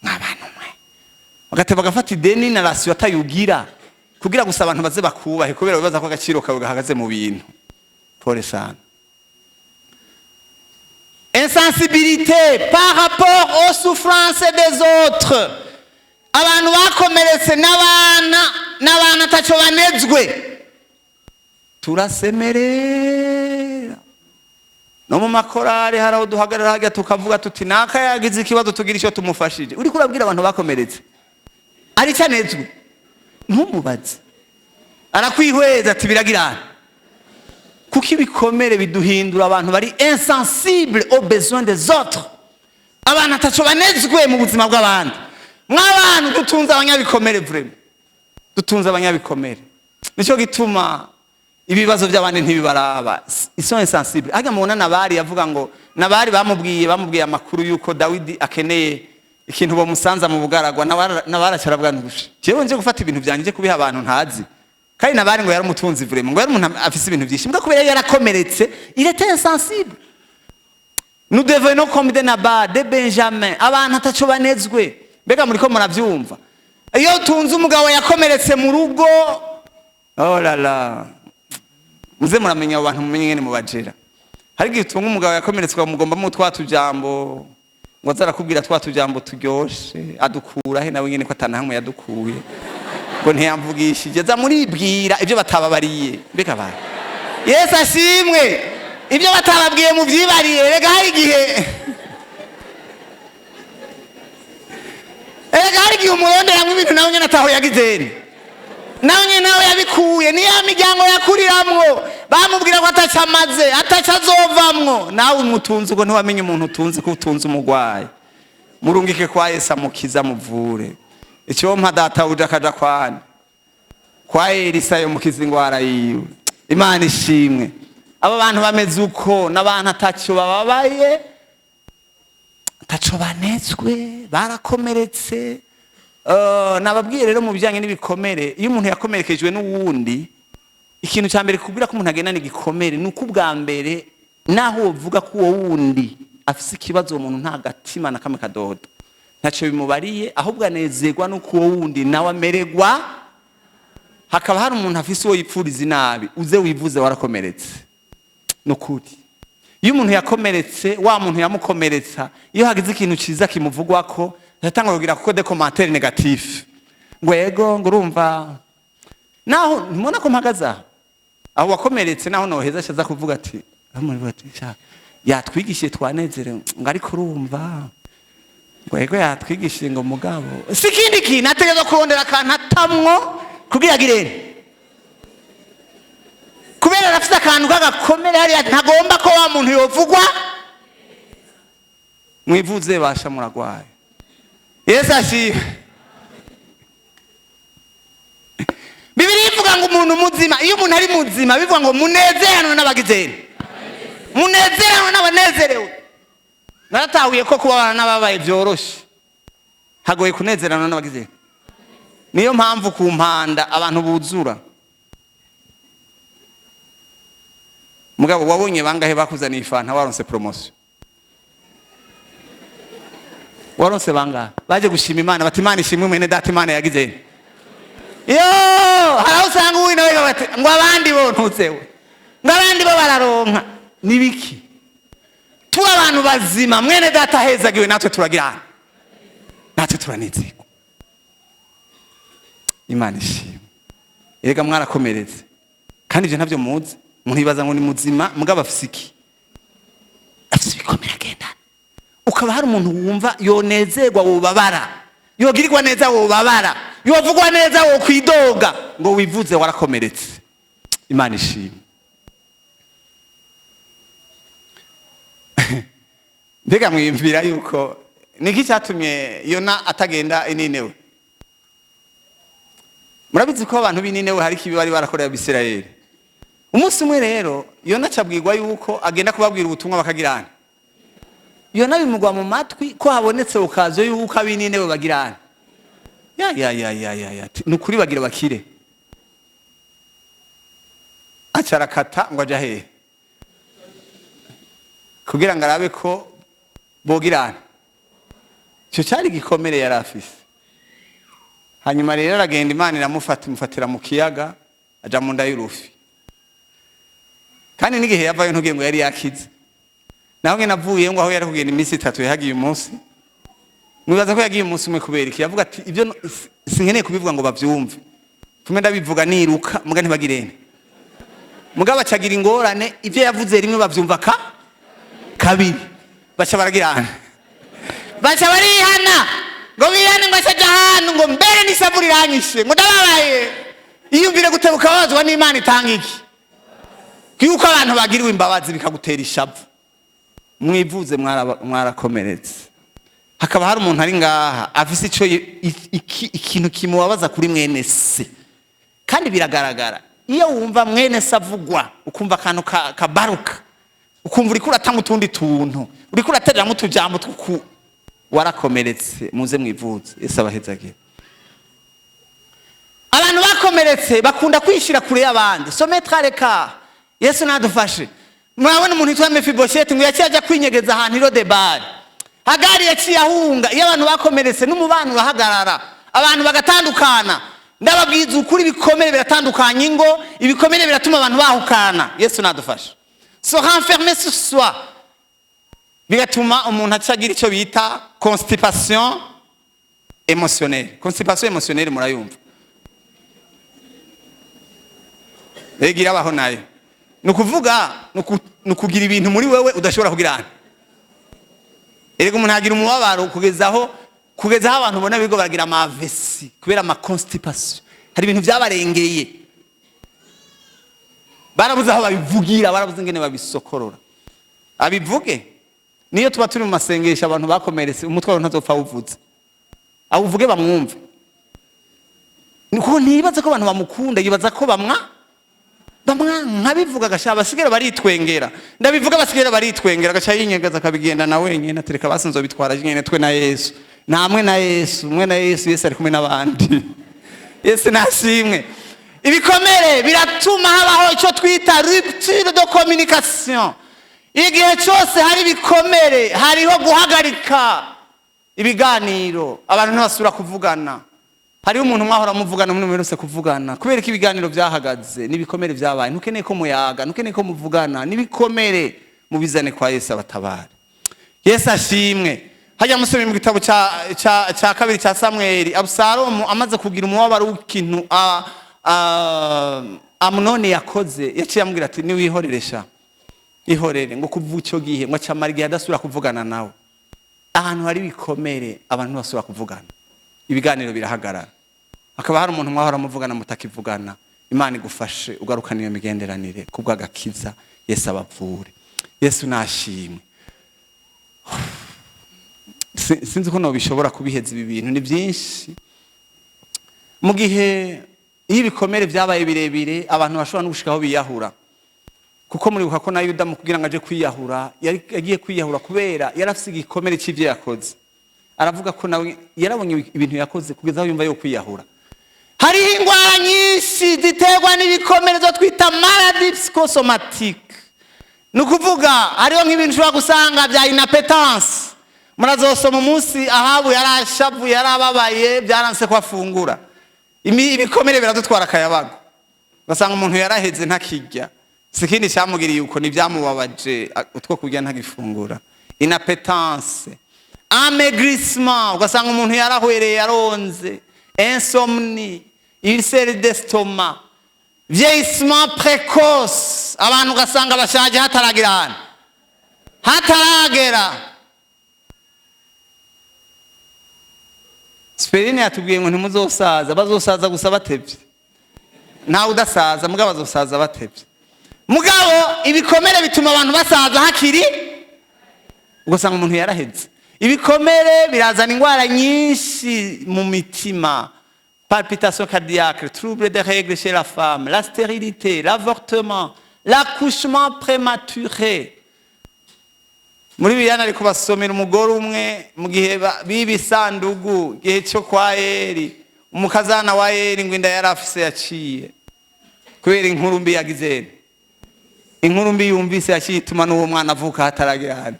nk'abantu mwe bagateba gafata ideni na rasiyo atayugira kugira gusa abantu baze bakubahe kubera bibaza ko agaciro kawe gahagaze mu bintu pole sana insensibilité par rapport aux souffrances des autres abantu bakomeretse n'abana ataco banezwe turasemerera no mu makorari haraho duhagarara hajya tukavuga tuti naka yagize ikibazo tugira icyo tumufashije uri kurabwira abantu bakomeretse ari cyanezwe ntumubaze arakwihweza ati biragirana kuko ibikomere biduhindura abantu bari insensible aux besoins des autres abantu ataco banezwe mu buzima bw'abandi mw'abantu dutunze abanyabikomere vraiment dutunze abanyabikomere nico gituma ibibazo by'abandi ntibibaraba ils sont insensibles aga mubona nabari yavuga ngo nabari bamubwiye amakuru yuko Dawidi akeneye ikintu bo musanza mu bugaragwa nabaracara ndusha jewe nje gufata ibintu byanje kubiha abantu ntazi kandi nabari ngo yari umutunzi vraiment ngo yari umuntu afise ibintu byinshi mbwa kubera yarakomeretse il était insensible nous devenons comme des Nabal de Benjamin abantu ataco banezwe mbega muri ko muravyumva iyo utunze umugabo yakomeretse mu rugo oh la la muze muramenya abantu mumenye ngene mubajera hari gihe utunga umugabo yakomeretswe mugomba mu twatujambo ngo azarakubwira twatujambo turyoshe adukura he nawe ngene ko atanahamwe yadukuye ngo ntiyamvugishije za muribwira ibyo batababariye mbega ba Yesu ashimwe ibyo batababwiye mu byibariye rega hari igihe umuronderamwo ibintu nawe nyene ataho yagizeni nawe nyene nawe yabikuye ni ya miryango yakuriramwo bamubwira ko ataca amaze ataca azovamwo nawe umutunzi ubwo ntiwamenye umuntu utunzi ko utunze umugwayi murungike kwa Yesu amukiza muvure icyo mpa data uje akaja kwa Elisa yo mukiza ingwara yiwe Imana ishimwe aba bantu bameze uko n'abantu ataco bababaye ataco banetswe barakomeretse nababwiye rero mu bijyanye n'ibikomere iyo umuntu yakomerekejwe n'uwundi ikintu cya mbere kubwira ko umuntu agenda n'igikomere ni uko ubwa mbere naho uvuga ko uwo wundi afise ikibazo uwo muntu nta gatima na kamwe kadoda ntacyo bimubariye ahubwo anezerwa n'uko uwo wundi nawe amererwa hakaba hari umuntu afise uwo yipfuriza inabi uze wivuze warakomeretse ni ukuri iyo umuntu yakomeretse wa muntu yamukomeretsa iyo hagize ikintu cyiza kimuvugwa ko yatanga kugira kuko de commentaire négatif ngo yego ngo urumva naho ntibona ko mpagaza aho wakomeretse naho noheza cyaza kuvuga ati yatwigishije twanezere ngo ariko urumva ngo yego yatwigishije ngo mugabo sikindi kintu ategeza kurondera akantu atamwo kugira girene kubera arafite akantu kagakomere hariya ntagomba ko wa muntu yovugwa mwivuze basha muragwaye Yesu ashimwe Bibiliya ivuga ngo umuntu muzima iyo umuntu ari muzima bivuga ngo munezeranwe n'abagizeni munezeranwe n'abanezerewe naratahuye ko kubabana n'ababaye byoroshe hagoye kunezeranwa n'abagizeni niyo mpamvu ku mpanda abantu buzura mugabo wabonye bangahe bakuzaniye ifanta waronse promotion waronse bangahe baje gushima Imana bati Imana ishimwe mwene data Imana yagizeni yo harusanga uwino wega bati ngo abandi bo ntutsewe ngo abandi bo bararonka nibiki tu abantu bazima mwene data hezagiwe natwe turagirana natwe turaniziko Imana ishimwe erega mwarakomeretse kandi ivyo ntavyo muzi umuntu yibaza ngo ni muzima mugabo afise iki afise ibikomere agenda ukaba hari umuntu wumva yonezerwa wobabara yogirirwa neza wobabara yovugwa neza wo kwidoga ngo wivuze warakomeretse Imana ishimwe mbega mwiyumvira yuko niki cyatumye Yona atagenda ininewe murabizi ko abantu b'ininewe hari kibi bari barakorera Abisirayeli umunsi umwe rero Yona cabwirwa yuko agenda kubabwira ubutumwa bakagirana Yona bimugwa mu matwi ko habonetse ukazo yuko abininewe bagirana ya nukuri bagira bakire acarakata ngo aja hehe kugira ngo arabe ko bogirana cyo cyari gikomere yari afise hanyuma rero aragenda Imana imufatira mu kiyaga aja mu nda y'urufi kandi n'igihe yavayo ntugiye ngo yari yakize naho ngene avuye ngo aho yari kugenda iminsi 3 yahagiye umunsi mwibaza ko yagiye umunsi umwe kubera iki yavuga ati ibyo sinkeneye kubivuga ngo bavyumve tume ndabivuga niruka muga ntibagirene mugabo acagira ingorane ibyo yavuze rimwe bavyumva kabiri baca baragirana baca barihana ngo bihane ngo acaja ahantu ngo mbere n'isaburi iranyishe ngo ndababaye iyumvire gutebuka wazwa n'Imana itanga iki yuko abantu bagiriwe imbabazi bikagutera ishavu mwivuze mwarakomeretse hakaba hari umuntu ari ngaha afise ico ikintu kimubabaza kuri mwene se kandi biragaragara iyo wumva mwene se avugwa ukumva akantu kabaruka ukumva uri kuratanga utundi tuntu uri kuraterera mu tujambo twuku warakomeretse muze mwivuze Yesu abahezagira abantu bakomeretse bakunda kwishira kure y'abandi sometrareka Yesu nadufashe murabona umuntu yitwa Mefibosheti ngo yaciye kwinyegeza ahantu iro de bar Hagari yaciye ahunga iyo abantu bakomeretse n'umubano urahagarara abantu bagatandukana ndababwiza ukuri ibikomere biratandukanye ingo ibikomere biratuma abantu bahukana Yesu nadufashe se renfermer sur soi bigatuma umuntu acagira icyo bita constipation murayumva egira baho nayo nukuvuga nukugira ibintu muri wewe udashobora kugirana. Erega umuntu agira umubabaro kugezaho abantu ubona bigo baragira amavesi kubera ama constipation. Hari ibintu byabarengeye. Barabuze aho babivugira, barabuze ingene babisokorora. Abivuge niyo tuba turi mu masengesho abantu bakomeretse umutwe wawe ntazopfa uvuze. Awuvuge bamwumve. Niko ntibaza ko abantu bamukunda, yibaza ko nkabivuga gasha basigera baritwengera. Ndabivuga basigera baritwengera gacha yinyegeza kabigenda na wenyine atereka basinzo bitwara nyine twe na Yesu. Namwe na Yesu, mwe na Yesu, Yesu ari kumwe n'abandi. Yesu nashimwe. Ibikomere biratuma habaho icyo twita rupture de communication. Igihe cyose hari ibikomere hariho guhagarika ibiganiro, abantu ntibasubira kuvugana. Hariho umuntu mwahora muvugana muri mwerose kuvugana kubera ko ibiganiro byahagaze n'ibikomere byabaye. Ntukeneye ko muyaga, ntukeneye ko muvugana, n'ibikomere mubizane kwa Yesu abatabara. Yesu ashimwe. Hajya musome mu gitabo cya kabiri cya Samuel, Abusalomu amaze kugira umubabaro w'ikintu Amunoni yakoze, yaciye amubwira ati niwihoreresha ihorere ngo kuvuga icyo gihe ngo cyamara igihe adasubira kuvugana nawe. Ahantu hari ibikomere abantu basubira kuvugana, ibiganiro birahagarara. Akaba hari umuntu mwahora muvugana mutakivugana, Imana igufashe ugarukana iyo migenderanire kubw'agakiza. Yesu abavure. Yesu nashimwe. Sinzi ko nobishobora kubiheza ibi bintu, ni byinshi. Mu gihe iyo ibikomere byabaye birebire abantu bashobora no gushikaho biyahura, kuko muribuka ko na Yuda mu kugira ngo aje kwiyahura yagiye kwiyahura kubera yarafise igikomere cy'ivyo yakoze. Aravuga ko nawe yarabonye ibintu yakoze kugeza aho yumva yo kwiyahura. Hari ingwara nyinshi ziterwa n'ibikomere zo twita maladie psychosomatique. Nukuvuga hariho nk'ibintu ushobora gusanga bya inappetence. Murazosoma umunsi Ahabu yarashavu yarababaye byaranse ko afungura. Ibikomere biradutwara akayabago. Basanga umuntu yaraheze ntakirya. Sikindi cyamugiriye uko nibyamubabaje utwo kurya ntagifungura. Inappetence. Amaigrissement, ugasanga umuntu yarahwereye yaronze. Insomnie, ulcère d'estomac. Vieillissement précoce. Abantu ugasanga bashaje hataragirana. Hataragera. Sperine yatubwiye ngo ntimuzosaza, bazosaza gusa batevye. Ntawe udasaza, mugabo bazosaza batevye. Mugabo ibikomere bituma abantu basaza hakiri, ugasanga umuntu yaraheze. Ibikomere birazana ingwara nyinshi mu mitima. Palpitation cardiaque, trouble des règles chez la femme, la stérilité, l'avortement, l'accouchement prématuré. Muri biyana ariko basomera umugore umwe mu gihe bibisandugu gihe cyo kwa Eli, umukazana wa Eli ngo inda yarafise yaciye kubera inkuru mbi yagize. Inkuru mbi yumvise yacituma n'uwo mwana avuka hataragera.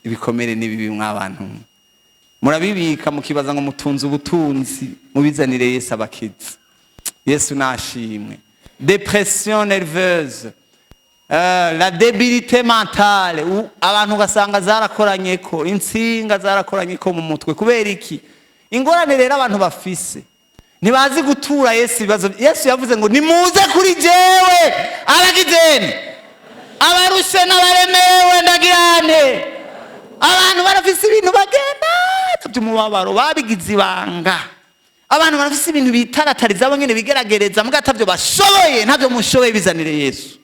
Ibikomere ni bibi mw'abantu, murabibika mukibaza ngo mutunze ubutunzi, mubizanire Yesu abakiza. Yesu nashimwe. Dépression nerveuse, la débilité mentale, abantu gasanga zarakoranyeko, insinga zarakoranyeko mu mutwe. Kubera iki? Ingorane rero abantu bafise ntibazi gutura Yesu ibibazo. Yesu yavuze ngo nimuze kuri jewe abagizeni abarushe n'abaremewe ndagirane. Abantu barafise ibintu bagenda by'umubabaro babigize ibanga. Abantu barafise ibintu bitaratariza abanyene bigeragereza mugatavyo bashoboye, ntavyo mushoboye bizanire Yesu.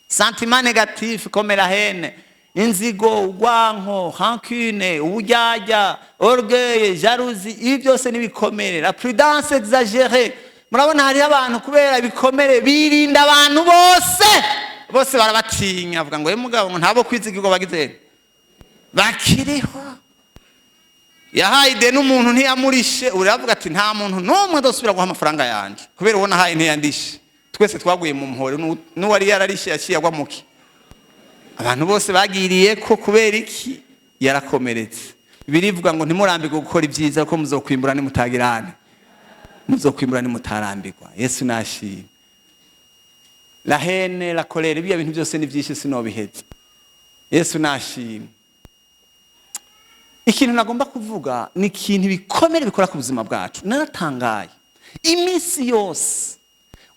Sentiment négatif comme la haine, inzigo, urwanko, rancune, uburyarya, orgueil, jalousie, ibi byose nibikomere. La prudence exagérée. Murabona hari abantu kubera ibikomere birinda abantu bose barabatinya, avuga ngo mugabo ngo ntabo kwizigirwa bagize bakiriho. Yahaye n'umuntu ntiyamurishe, uravuga ati nta muntu n'umwe dosubira guha amafaranga yanje kubera ubona haye ntiyandishe. Twese twaguye mu muhore n'uwari yararishe yaciye agwa muki. Abantu bose bagiriye ko kubera iki yarakomeretse. Birivuga ngo ntimurambirwe gukora ibyiza ko muzokwimbura nimutagirane, muzokwimbura nimutarambirwa. Yesu nashimwe. La haine, la colère, biya bintu byose ni byinshi sinobiheza. Yesu nashimwe. Ikintu nagomba kuvuga ni ikintu bikomere bikora ku buzima bwacu. Naratangaye iminsi yose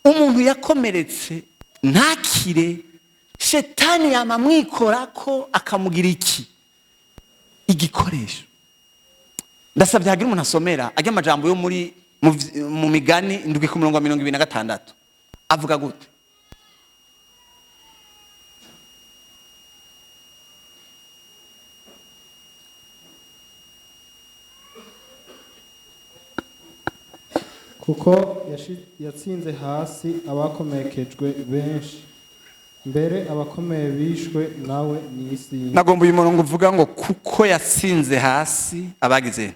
umuntu yakomeretse ntakire, shetani yamamwikora ko akamugira iki? Igikoresho. Ndasabye hagira umuntu asomera ajya amajambo yo mu migani 7:26 avuga gute? kuko yatsinze hasi abakomekejwe benshi, mbere abakomeye bishwe nawe n'isi. Nagomba uyu murongo uvuga ngo kuko yatsinze hasi abagize.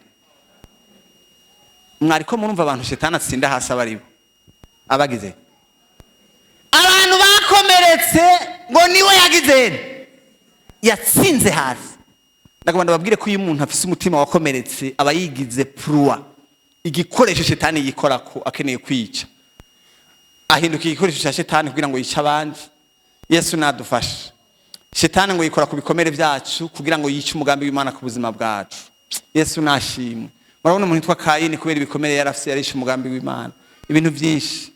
Mwariko murumva abantu shetani atsinda hasi abaribo abagize, abantu bakomeretse ngo niwe yagize yatsinze hasi. Nagomba ndababwire ko uyu muntu afise umutima wakomeretse aba yigize prua, igikoresho shetani yikora ko akeneye kwica, ahinduka igikoresho cya shetani kugira ngo yice abandi. Yesu nadufashe. Shetani ngo yikora ku bikomere byacu kugira ngo yice umugambi w'Imana ku buzima bwacu. Yesu nashimwe. Murabona umuntu witwa Kayini kubera ibikomere yarafise yarishe umugambi w'Imana. Ibintu byinshi.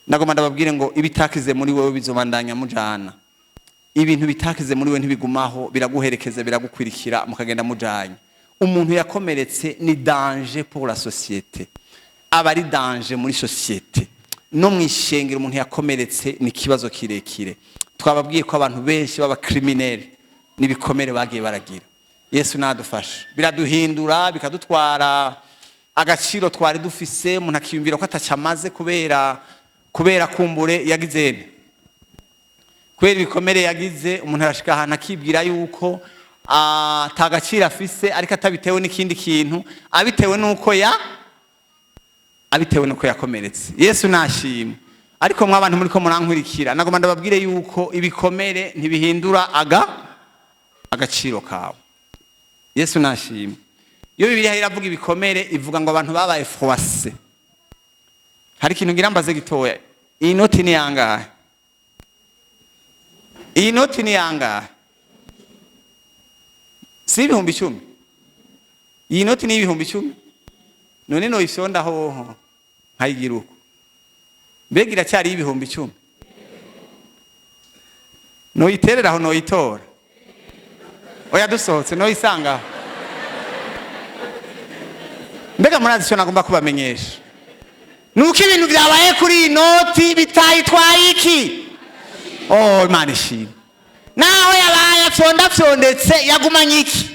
Nagomba ndababwire ngo ibitakize muri wewe bizobandanya mujana. Ibintu bitakize muri wewe ntibigumaho, biraguherekeza, biragukwirikira mukagenda mujanye. Umuntu yakomeretse ni danger pour la société. Abari danger muri société. No mwishengero umuntu yakomeretse ni kibazo kirekire. Twababwiye ko abantu benshi baba criminel nibikomere bagiye baragira. Yesu nadufashe. Biraduhindura bikadutwara agaciro twari dufise, umuntu akiyumvira ko atacamaze kubera kumbure yagize. Kubera ibikomere yagize umuntu arashika ahantu akibwira yuko atagaciro afise, ariko atabitewe n'ikindi kintu, abitewe nuko yakomeretse. Yesu nashimwe. Ariko mwabantu muri ko murankurikira, nagomba ndababwire yuko ibikomere ntibihindura agaciro kawe. Yesu nashimwe. Iyo Bibiliya iravuga ibikomere ivuga ngo abantu babaye froissé. Hari ikintu ngira mbaze gitoya. Iyi noti ni yangahe? Iyi noti ni yangahe? Si 10,000. Iyi noti ni 10,000. None no ifyonda ho nkayigira uko. Mbega iracyari 10,000. No iterera aho no itora. Oya dusohotse no isanga. Mbega murazi cyo nagomba kubamenyesha. Nuko ibintu byabaye kuri inoti bitayitwaye iki? Oh Imana ishimwe. Naho yabaye fyondetse yagumanye iki?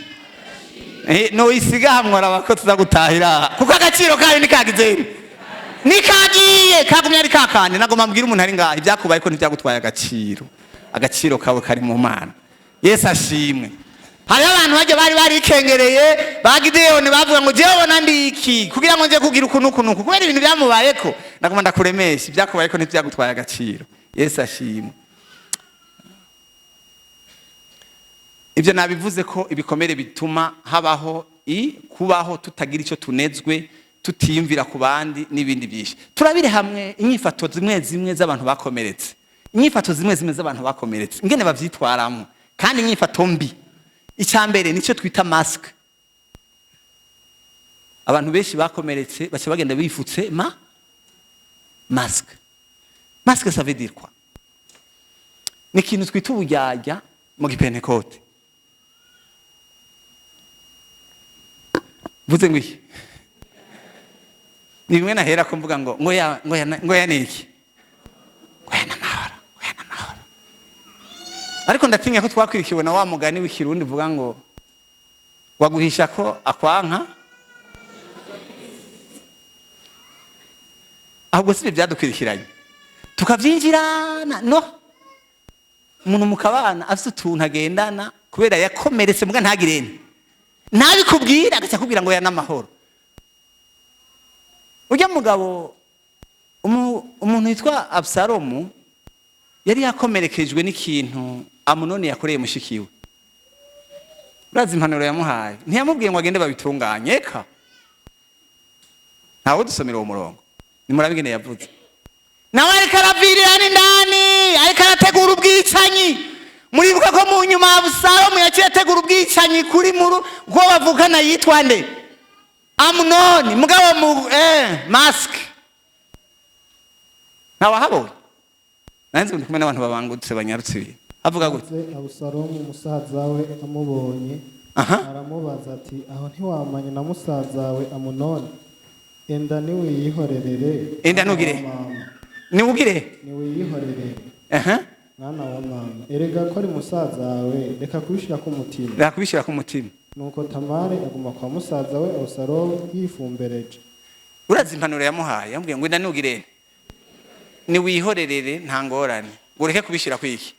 No isiga hamwe arabako tuzagutahira. Kuko agaciro kayo nikagize. Nikagiye kagumye ari kakande. Nagomba mbwira umuntu ari ngaho ibyakubaye ko ntibyagutwaye agaciro. Agaciro kawe kari mu Mana. Yesu ashimwe. Hari abantu baje bari ikengereye bagideyone bavuga ngo jewe nandi iki kugira ngo nje kugira ukuntu kubera ibintu byamubayeko. Nagomba ndakuremesha ibyakubaye ko ntibyagutwaye agaciro. Yesu ashimwe. Ibyo nabivuze ko ibikomere bituma habaho kubaho tutagira icyo tunezwe, tutiyumvira ku bandi n'ibindi byinshi. Turabire hamwe inyifato zimwe z'abantu bakomeretse. Inyifato zimwe z'abantu bakomeretse. Ingene bavyitwaramo kandi inyifato mbi. Icyambere nicyo twita mask. Abantu benshi bakomeretse bace bagenda bifutse mask. Mask ça veut dire quoi? Ni kintu twita ubujyajya mu Penetekoti. Vuze ngwiki. Ni bimwe nahera ko mvuga ngo ya niki. Ngoya namahoro. Ariko ndatinya ko twakwirikiwe na wa mugani w'ikirundi vuga ngo waguhisha ko akwanka. Ahubwo si byadukwirikiranye. Tukavyinjirana no. Umuntu mukabana afite utuntu agendana kubera yakomeretse muga ntagirene. Nabikubwira agaca kubwira ngo ya namahoro. Ujya mugabo umuntu yitwa Absalomu yari yakomerekejwe n'ikintu Amunoni yakoreye mushikiwe. Urazi impanuro yamuhaye. Ntiyamubwiye ngo agende babitunganye eka. Ntawo dusomera uwo murongo. Ni murabigene yavuze. Nawe ariko aravirira n'indani, ariko arategura ubwicanyi. Muribuka ko mu nyuma Absalomu yaciyetegura ubwicanyi kuri muru ngo bavugana yitwa nde? Amunoni, mugabo mask. ntawahabonye nanze ndi kumwe n'abantu babangutse banyarutse ibintu avuga gute Abusalomu musaza we amubonye aramubaza ati aho ntiwamanye na musaza we Amunoni enda niwiyihorerere enda nugire niwiyihorerere mwana wa mama erega ko ari musaza we reka kubishira ku mutima nuko Tamari aguma kwa musaza we Abusalomu yifumbereje urazi impanuro yamuhaye yambwiye ngo enda nugire niwihorerere nta ngorane ngo reke kubishira kwiki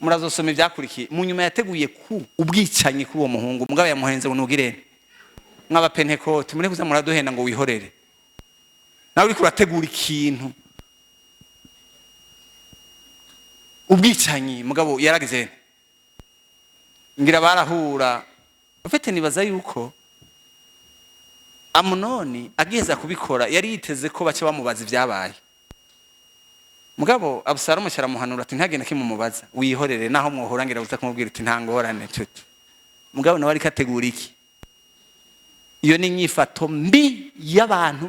murazosoma ibyakurikiye mu nyuma yateguye ku ubwicanyi kuri uwo muhungu mugabo yamuhenze ngo nugire nk'aba Penetekoti muri kuza muraduhenda ngo wihorere nawe uri kurategura ikintu ubwicanyi mugabo yaragize ngira barahura ufite nibaza yuko Amunoni agiheza kubikora yari yiteze ko bace bamubaza ibyabaye mugabo Abusalomu cyaramuhanura ati ntagenda kimumubaza wihorere naho mwohora ngira uza kumubwira ati nta ngorane tutu mugabo nawe ari kategura iki iyo ni inyifato mbi y'abantu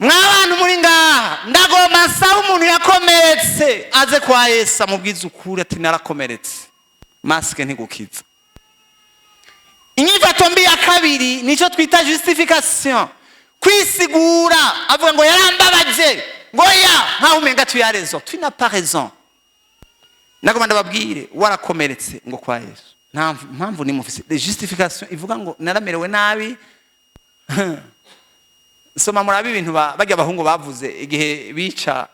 mw'abantu muri ngaha ndagomba nsaba umuntu yakomeretse aze kwa Yesu amubwize ukuri ati narakomeretse masike ntigukiza inyifato mbi ya kabiri nico twita justification kwisigura avuga ngo yarambabaje ngo ya nkaho umenga tuyarezo tu n'as pas raison nagomba ndababwire warakomeretse ngo kwa Yesu nta mpamvu ni mufise justification ivuga ngo naramerewe nabi soma murabi ibintu bajya abahungu bavuze igihe bica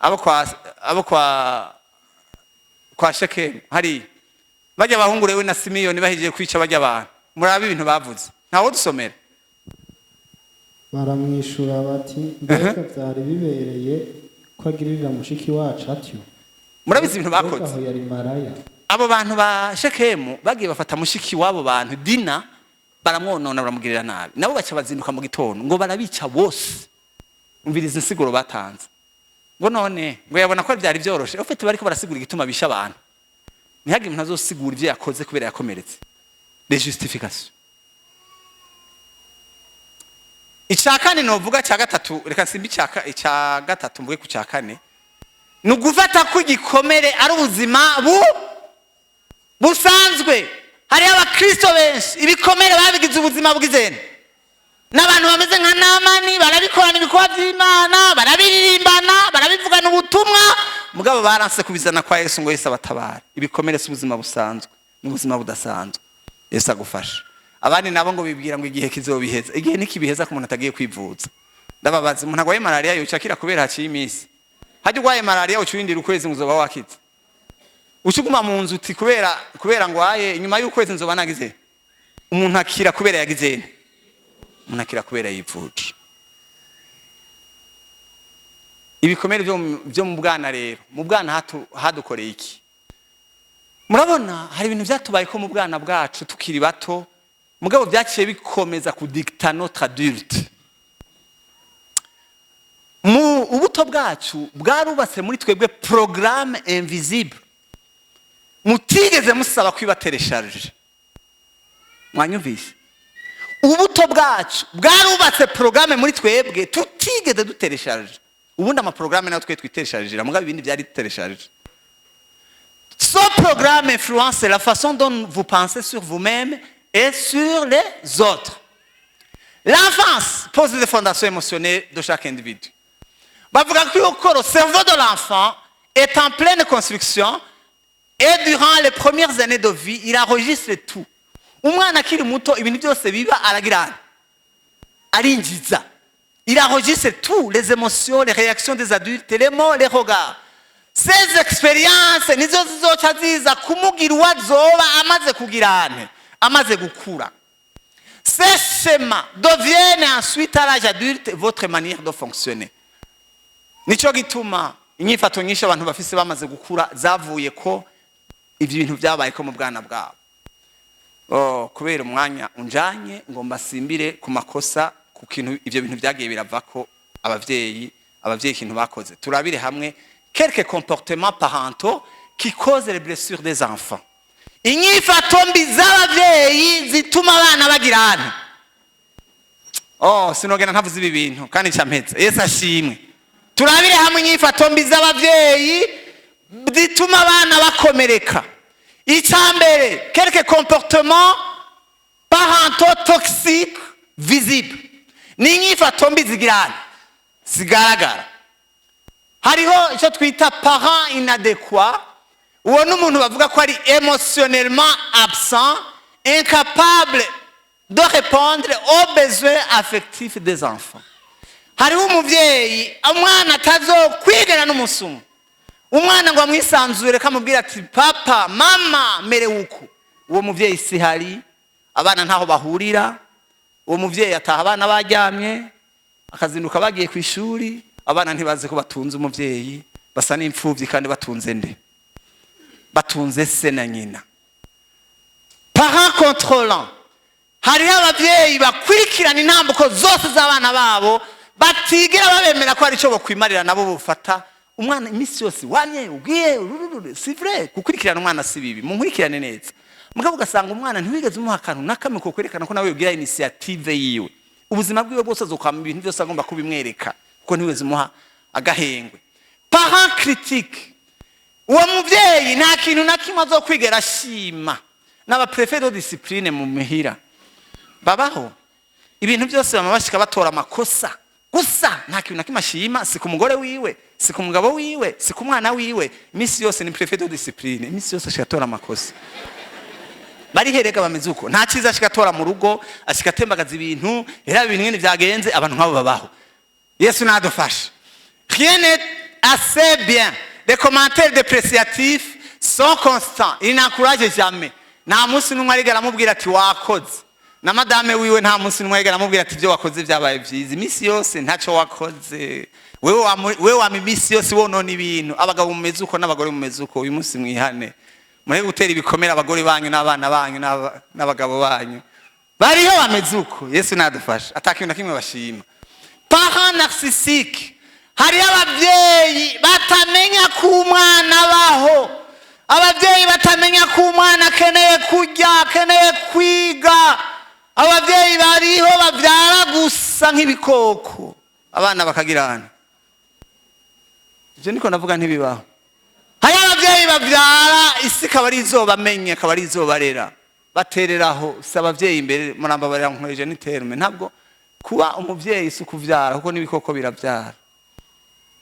abo kwa Shekemu hari bajya abahungu rewe na Simiyoni bahigiye kwica bajya abantu murabi ibintu bavuze ntawo dusomera baramwishura bati mbega byari bibereye ko agirira mushiki wacu atyo murabizi ibintu bakoze aho yari maraya abo bantu ba Shekemu bagiye bafata mushiki wabo bantu Dina baramwonona baramugirira nabi nabo baca bazinduka mu gitondo ngo barabica bose umviriza insiguro batanze ngo none ngo yabona ko byari byoroshe ufite bariko barasigura igituma bisha abantu ntihage umuntu azosigura ivyo yakoze kubera yakomeretse les justifications icyakane novuga cya gatatu reka simbi icya gatatu mvuge ku cyakane nugufata ko igikomere ari ubuzima busanzwe hari abakristo benshi ibikomere babigize ubuzima bw'izene n'abantu bameze nka Namani barabikorana ibikorwa by'Imana barabiririmbana barabivugana ubutumwa mugabo baranse kubizana kwa Yesu ngo Yesu abatabara ibikomere si ubuzima busanzwe n'ubuzima budasanzwe Yesu agufasha abandi nabo ngo bibwira ngo igihe kizobiheza igihe nikibiheza ku muntu atagiye kwivuza ndababaza umuntu agwaye malaria yocakira kubera haciye iminsi hajye ugwaye malaria ucurindira ukwezi nguzoba wakize ucuguma mu nzu uti kubera ngo aye inyuma y'ukwezi nzoba nagize umuntu akira kubera yagize umuntu akira kubera yipfuje ibikomere byo mu bwana rero mu bwana hadukoreye iki murabona hari ibintu byatubaye ko mu bwana bwacu tukiri bato mugabo byaciye bikomeza kudicta notre adulte mu ubuto bwacu bwarubatse muri twebwe programme invisible mutigeze musaba kwibateresharije mwanyumvise ubuto bwacu bwarubatse programme muri twebwe tutigeze duteresharije ubundi ama programme nayo twiteresharije mugabo ibindi byari duteresharije ce programme influence la façon dont vous pensez sur vous-même et sur les autres. L'enfance pose les fondations émotionnelles de chaque individu. Le cerveau de l'enfant est en pleine construction et durant les premières années de vie, il enregistre tout. Il enregistre tout, les émotions, les réactions des adultes, les mots, les regards. Ces expériences, nizo zizoca ziza kumugira uwazoba amaze kugirane. Amaze gukura. Ces schémas deviennent ensuite à l'âge adulte votre manière de fonctionner. Nico gituma inyifato nyinshi abantu bafise bamaze gukura zavuye ko ivyo bintu byabaye ko mu bwana bwabo. Kubera umwanya unjanye ngo mbasimbire ku makosa ku kintu ivyo bintu byagiye biravako abavyeyi kintu bakoze. Turabire hamwe quelques comportements parentaux qui causent les blessures des enfants. Inyifato mbi z'abavyeyi zituma abana bagirana. Sinogena ntavuze ibi bintu kandi cyampetse Yesu ashimwe. turabire hamwe inyifato mbi z'abavyeyi zituma abana bakomereka. Icambere, quelques comportements parentaux toxiques visibles. Ni inyifato mbi zigaragara. Hariho icyo twita parent inadéquat, uwo n'umuntu bavuga ko ari émotionnellement absent, incapable de répondre aux besoins affectifs des enfants. Hariho umuvyeyi umwana atazokwigana n'umusumu, umwana ngo amwisanzure kamubwira ati papa mama merewe uku, uwo muvyeyi sihari, abana ntaho bahurira, uwo muvyeyi ataha abana baryamye, akazinduka bagiye ku ishuri, abana ntibaze ko batunze umuvyeyi, basa n'imfuvyi kandi batunze nde? Batunze se na nyina. Parent contrôlant, hariho abavyeyi bakurikirana intambuko zose z'abana babo, batigera babemera ko ari cyo bokwimarira nabo bufata umwana imisi yose wanye ugiye si vrai. Gukurikirana umwana si bibi, munkurikirane neza, mugabo ugasanga umwana ntiwigeze umuha akantu nakamwe ko kwerekana ko nawe ugira initiative yiwe, ubuzima bwiwe bwose azokwama ibintu byose agomba kubimwereka kuko ntiwigeze umuha agahengwe. Parent critique, uwo muvyeyi nta kintu na kimwe azokwigera ashima. N'aba préfet de discipline mu mihira babaho, ibintu byose bama bashika batora amakosa gusa, nta kintu na kimwe ashima, si ku mugore wiwe, si ku mugabo wiwe, si ku mwana wiwe. Imisi yose ni préfet de discipline, imisi yose ashika atora amakosa. Bari herega bameze uko, nta cyiza ashika atora mu rugo, ashika atembagaza ibintu, era ibintu ngene byagenze, abantu nk'abo babaho. Yesu nadufashe. Rien n'est assez bien. Les commentaires dépréciatifs sont constants, ils n'encouragent jamais. Nta munsi n'umwe arigera amubwira ati wakoze, na madame wiwe nta munsi n'umwe arigera amubwira ati ibyo wakoze byabaye byiza. Imisi yose ntacyo wakoze, wewe wama imisi yose wonona ibintu. Abagabo mumeze uko n'abagore mumeze uko, uyu munsi mwihane, mureke gutera ibikomere abagore banyu n'abana banyu n'abagabo banyu. Bariho bameze uko. Yesu nadufashe, atakintu na kimwe bashima. Parent narcissique, hari abavyeyi batamenya ku mwana baho, abavyeyi batamenya ku mwana akeneye kurya, akeneye kwiga. Abavyeyi bariho bavyara gusa nk'ibikoko, abana bakagirana. Ivyo niko navuga ntibibaho. Hari abavyeyi bavyara isi ikaba ari izobamenye, akaba ari izobarera, batereraho. Si abavyeyi imbere murambabarira nkoreje n'iterme, ntabwo kuba umuvyeyi si ukuvyara kuko n'ibikoko biravyara.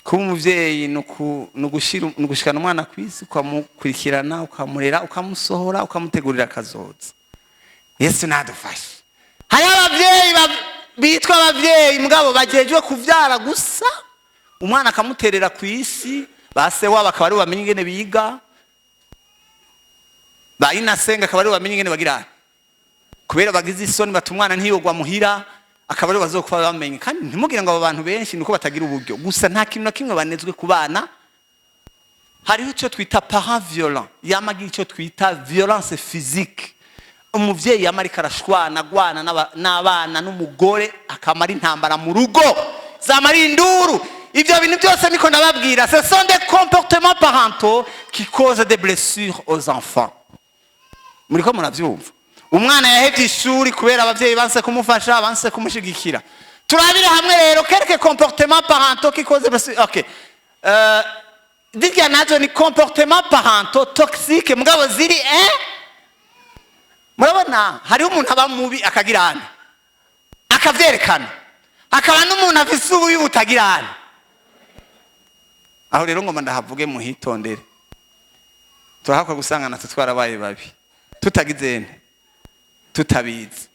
Kuba umuvyeyi nugushikana umwana kwisi, ukamukurikirana, ukamurera, ukamusohora, ukamutegurira akazoza. Yesu nadufashe. Hari abavyeyi bitwa abavyeyi mugabo bagejwe kuvyara gusa, umwana akamuterera kwisi, base wabo akaba ari bamenye ingene biga, bayinasenga akaba ari bamenye ingene bagira, kubera bagize isoni batumwana ntiyogwa muhira, akaba ari bazokuba bamenye. Kandi ntimugire ngo abo bantu benshi nuko batagira uburyo gusa, nta kintu na kimwe banezwe ku bana. Hariho icyo twita parent violent, yamagira icyo twita violence physique. Umuvyeyi yamarika arashwana gwana n'abana n'umugore, akamara intambara mu rugo, zamara induru. Ibyo bintu byose niko ndababwira, ce sont des comportements parentaux qui causent des blessures aux enfants. Muriko muravyumva? Umwana yahevye ishuri kubera abavyeyi banse kumufasha, banse kumushigikira. Turabira hamwe rero quelques comportements parentaux qui causent des blessures. OK. Dirya nazo ni comportements parentaux toxiques mugabo ziri murabona, hari umuntu aba mubi akagirana, akavyerekana, akaba n'umuntu afise ububi butagirana. Aho rero ngoma ndahavuge muhitondere, turahakwa gusangana tutwarabaye babi, tutagizene, tutabizi.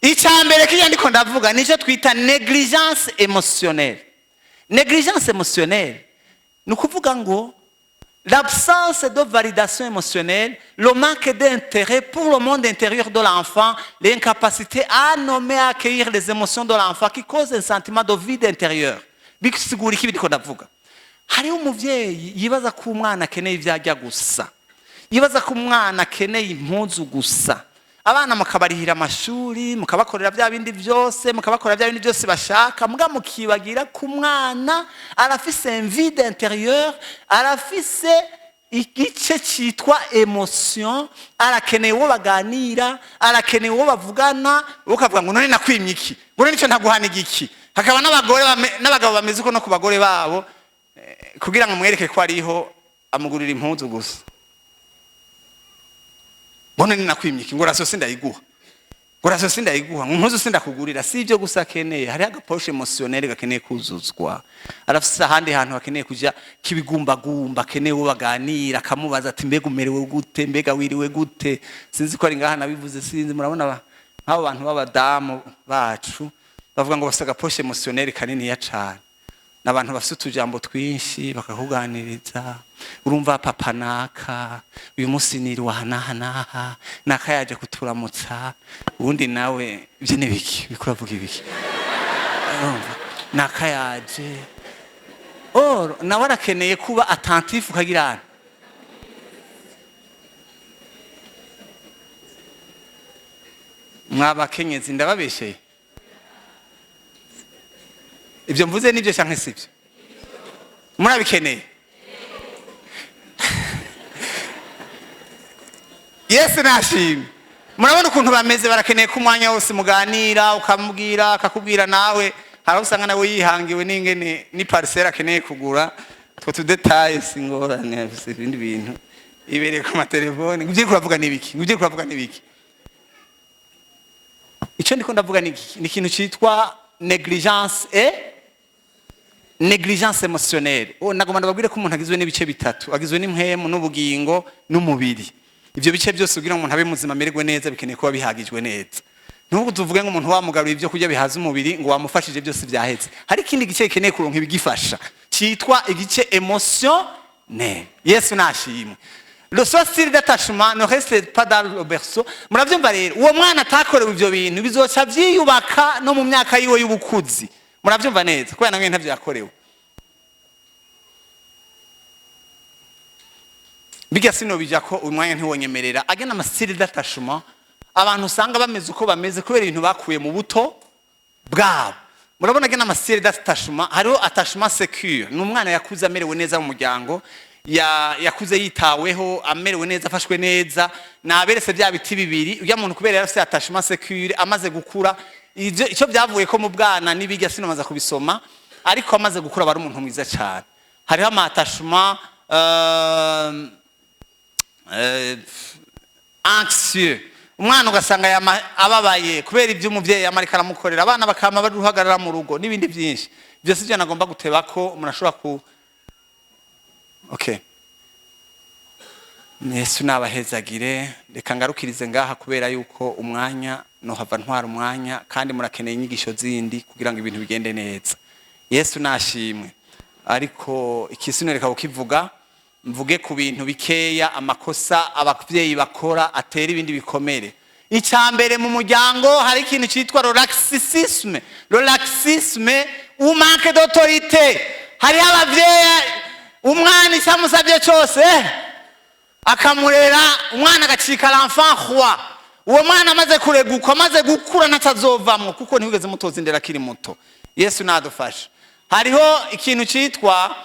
Icambere kiya ndiko ndavuga nico twita négligence émotionnelle. Négligence émotionnelle nukuvuga ngo l'absence de validation émotionnelle, le manque d'intérêt pour le monde intérieur de l'enfant, l'incapacité à nommer, à accueillir les émotions de l'enfant qui cause un sentiment de vide intérieur. Bisigura iki ndiko ndavuga? Hari umuvyeyi yibaza ko umwana akeneye ivyarya gusa, yibaza ko umwana akeneye impuzu gusa. Abana mukabarihira amashuri, mukabakorera bya bindi byose, mukabakorera bya bindi byose bashaka, muga mukibagira ku mwana arafise un vide intérieur, arafise igice cyitwa emotion, arakeneye uwo baganira, arakeneye uwo bavugana, ukavuga ngo none nakwimye iki, ngo nico ntaguhana igiki. hakaba n'abagabo bameze uko no ku bagore babo kugira ngo mwereke ko ariho amugurira impuzu gusa. Mbona ninakwimye iki ngo raso sindayiguha. Ngo raso sindayiguha, impuzu sindakugurira, si ibyo gusa akeneye. Hari agaposhe emotionnel gakeneye kuzuzwa. Arafise ahandi hantu hakeneye kuja kibigumbagumba, akeneye ubaganira akamubaza ati mbega umerewe gute, mbega wiriwe gute. Sinzi ko ari ngaha nabivuze, sinzi murabona nk'abo bantu b'abadamu bacu bavuga ngo bafite agaposhe emotionnel kanini ya cyane. N'abantu bafite utujambo twinshi bakakuganiriza, urumva papa naka uyu munsi niri wahanaha naka yaje kuturamutsa, ubundi nawe ibyo ni biki bikuravuga ibiki, urumva naka yaje nawe arakeneye kuba attentif ukagirana. Mwabakenyezi ndababesheye ibyo mvuze nibyo cyangwa sibyo? Murabikeneye? Yesu nashimwe. Murabona ukuntu bameze, barakeneye ku mwanya wose muganira, ukamubwira akakubwira, nawe hari usanga nawe yihangiwe n'ingene ni parcelle akeneye kugura, two tudetails ingorane ibindi bintu ibereye ku matelefone. Ngibye kuravuga nibiki? Ngibye kuravuga nibiki? Icyo ndiko ndavuga ni ikintu cyitwa négligence émotionnelle. Nagomba ndababwire ko umuntu agizwe n'ibice bitatu, agizwe n'impwemu n'ubugingo n'umubiri. Ibyo bice byose kugira ngo umuntu abe muzima amererwe neza bikeneye kuba bihagijwe neza. Nubwo tuvuge ngo umuntu wamugaruye ibyo kurya bihaza umubiri ngo wamufashije byose byahetse, hari ikindi gice gikeneye kuronka ibigifasha cyitwa igice émotionnel. Yesu nashimwe. Le style d'attachement ne reste pas dans le berceau. Muravyumva rero, uwo mwana atakorewe ibyo bintu bizoca byiyubaka no mu myaka yiwe y'ubukuzi. Muravyumva neza kubera namwe ntavyo yakorewe. Biga sino bija ko umwanya ntiwonyemerera agena style d'attachement. Abantu usanga bameze uko bameze kubera ibintu bakuye mu buto bwabo. Murabona agena style d'attachement, hariho attachement secure. N'umwana yakuze amerewe neza mu muryango, yakuze yitaweho, amerewe neza, afashwe neza, naberese bya biti bibiri. Uya muntu kubera yarafite attachement secure, amaze gukura, icyo byavuye ko mu bwana nibiga sinomaza kubisoma, ariko amaze gukura bari umuntu mwiza cyane. Hariho ama attachement anxieux. Umwana ugasanga ababaye kubera ibyo umuvyeyi yamarika aramukorera, abana bakama baruhagarara mu rugo n'ibindi byinshi. Byose byo nagomba guteba ko murashobora ku Yesu nabahezagire. Reka ngarukirize ngaha kubera yuko umwanya no hava ntwara umwanya, kandi murakeneye inyigisho zindi kugira ngo ibintu bigende neza. Yesu nashimwe. Ariko ikisino reka ukivuga, mvuge ku bintu bikeya amakosa abavyeyi bakora atera ibindi bikomere. Icyambere mu muryango hari ikintu cyitwa laxisme ou manque d'autorité. Hari abavyeyi umwana icyamusabye cyose akamurera, umwana agacika l'enfant roi. Uwo mwana amaze kureguka, amaze gukura natazovamwo kuko ntibigeze mutoza indera kiri muto. Yesu nadufasha. Hariho ikintu cyitwa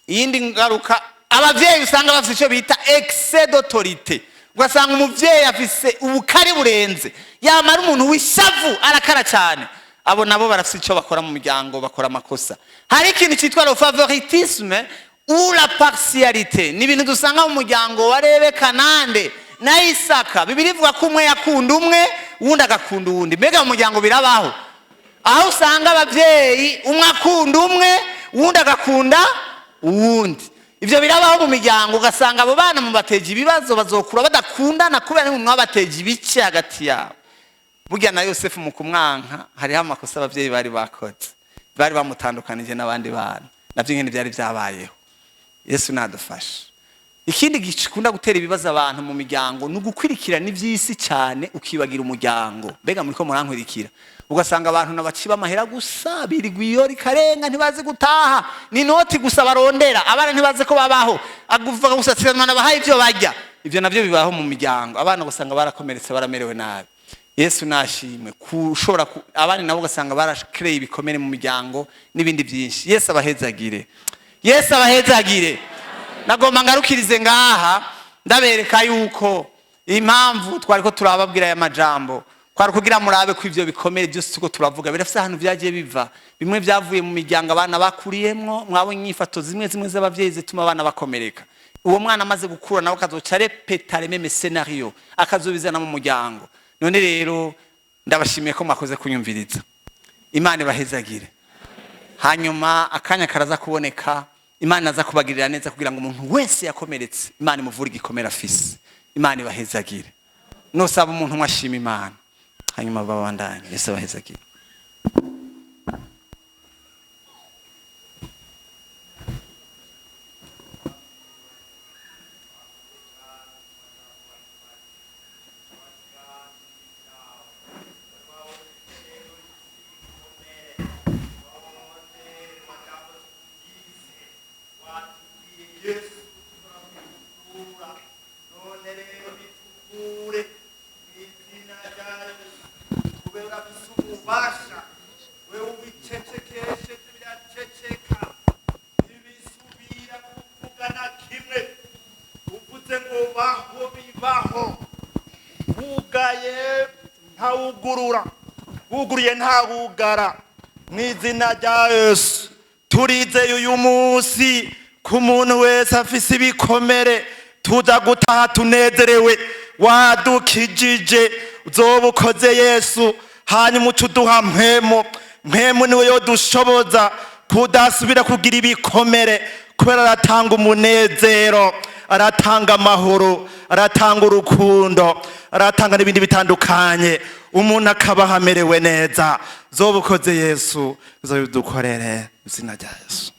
yindi ngaruka, abavyeyi usanga bafite icyo bita excès d'autorité. Ugasanga umuvyeyi afise ubukari burenze, yamara umuntu wishavu arakara cyane. Abo nabo barafite icyo bakora mu miryango, bakora amakosa. Hari ikintu cyitwa le favoritisme ou la partialité. Ni ibintu dusanga mu muryango wa Rebeka nande na Isaka. Bibiri ivuga ko umwe yakunda umwe, uwundi agakunda uwundi. Mbega mu muryango birabaho aho usanga abavyeyi umwe akunda umwe, uwundi agakunda uwundi. Ibyo birabaho mu miryango, ugasanga abo bana mu bateje ibibazo bazokura badakundana kubera n'umuntu wabateje ibice hagati yabo. Burya na Yosefu mu kumwanka hariho amakosa abavyeyi bari bakoze, bari bamutandukanije n'abandi bana, navyo nyene byari byabayeho. Yesu nadufasha. Ikindi gikunda gutera ibibazo abantu mu miryango no gukwirikirana ivy'isi cyane ukibagira umuryango. Mbega muri ko murankwirikira, ugasanga abantu nabaciba amahera gusa, birigwiyo rikarenga ntibazi gutaha, ni noti gusa barondera, abana ntibazi ko babaho, aguvuga gusatsirana nabahaye ibyo bajya. Ibyo navyo bibaho mu miryango, abana ugasanga barakomeretse, baramerewe nabi. Yesu nashimwe. Kushobora abana nabo ugasanga baraskreye ibikomere mu miryango n'ibindi byinshi. Yesu abahezagire. Yesu abahezagire. Nagomba ngarukirize ngaha ndabereka yuko impamvu twari ko turababwira aya majambo kwari kugira murabe ko ivyo bikomere byose tuko turavuga birafise ahantu vyagiye biva, bimwe vyavuye mu miryango abana bakuriyemwo, mwabonye inyifato zimwe zimwe z'abavyeyi zituma abana bakomereka. Uwo mwana amaze gukura nawe akazoca repeta les mêmes scénarios, akazobizana mu muryango. None rero ndabashimiye ko mwakoze kunyumviriza. Imana ibahezagire. Hanyuma akanya karaza kuboneka, Imana aza kubagirira neza kugira ngo umuntu wese yakomeretse Imana imuvure igikomere afise. Imana ibahezagire. Nosaba umuntu mwashima Imana. Hanyuma babandanye. Yesu abahezagire. Wuguruye ntawugara mw'izina rya Yesu. Turizeye uyu munsi ku muntu wese afise ibikomere tuza gutaha tunezerewe, wadukijije uzoba ukoze Yesu. Hanyuma ucuduha mpemu niwe yodushoboza kudasubira kugira ibikomere, kubera aratanga umunezero, aratanga amahoro, aratanga urukundo, aratanga n'ibindi bitandukanye, umuntu akaba amerewe neza. Zoba ukoze Yesu, uzobidukorere mu izina rya Yesu.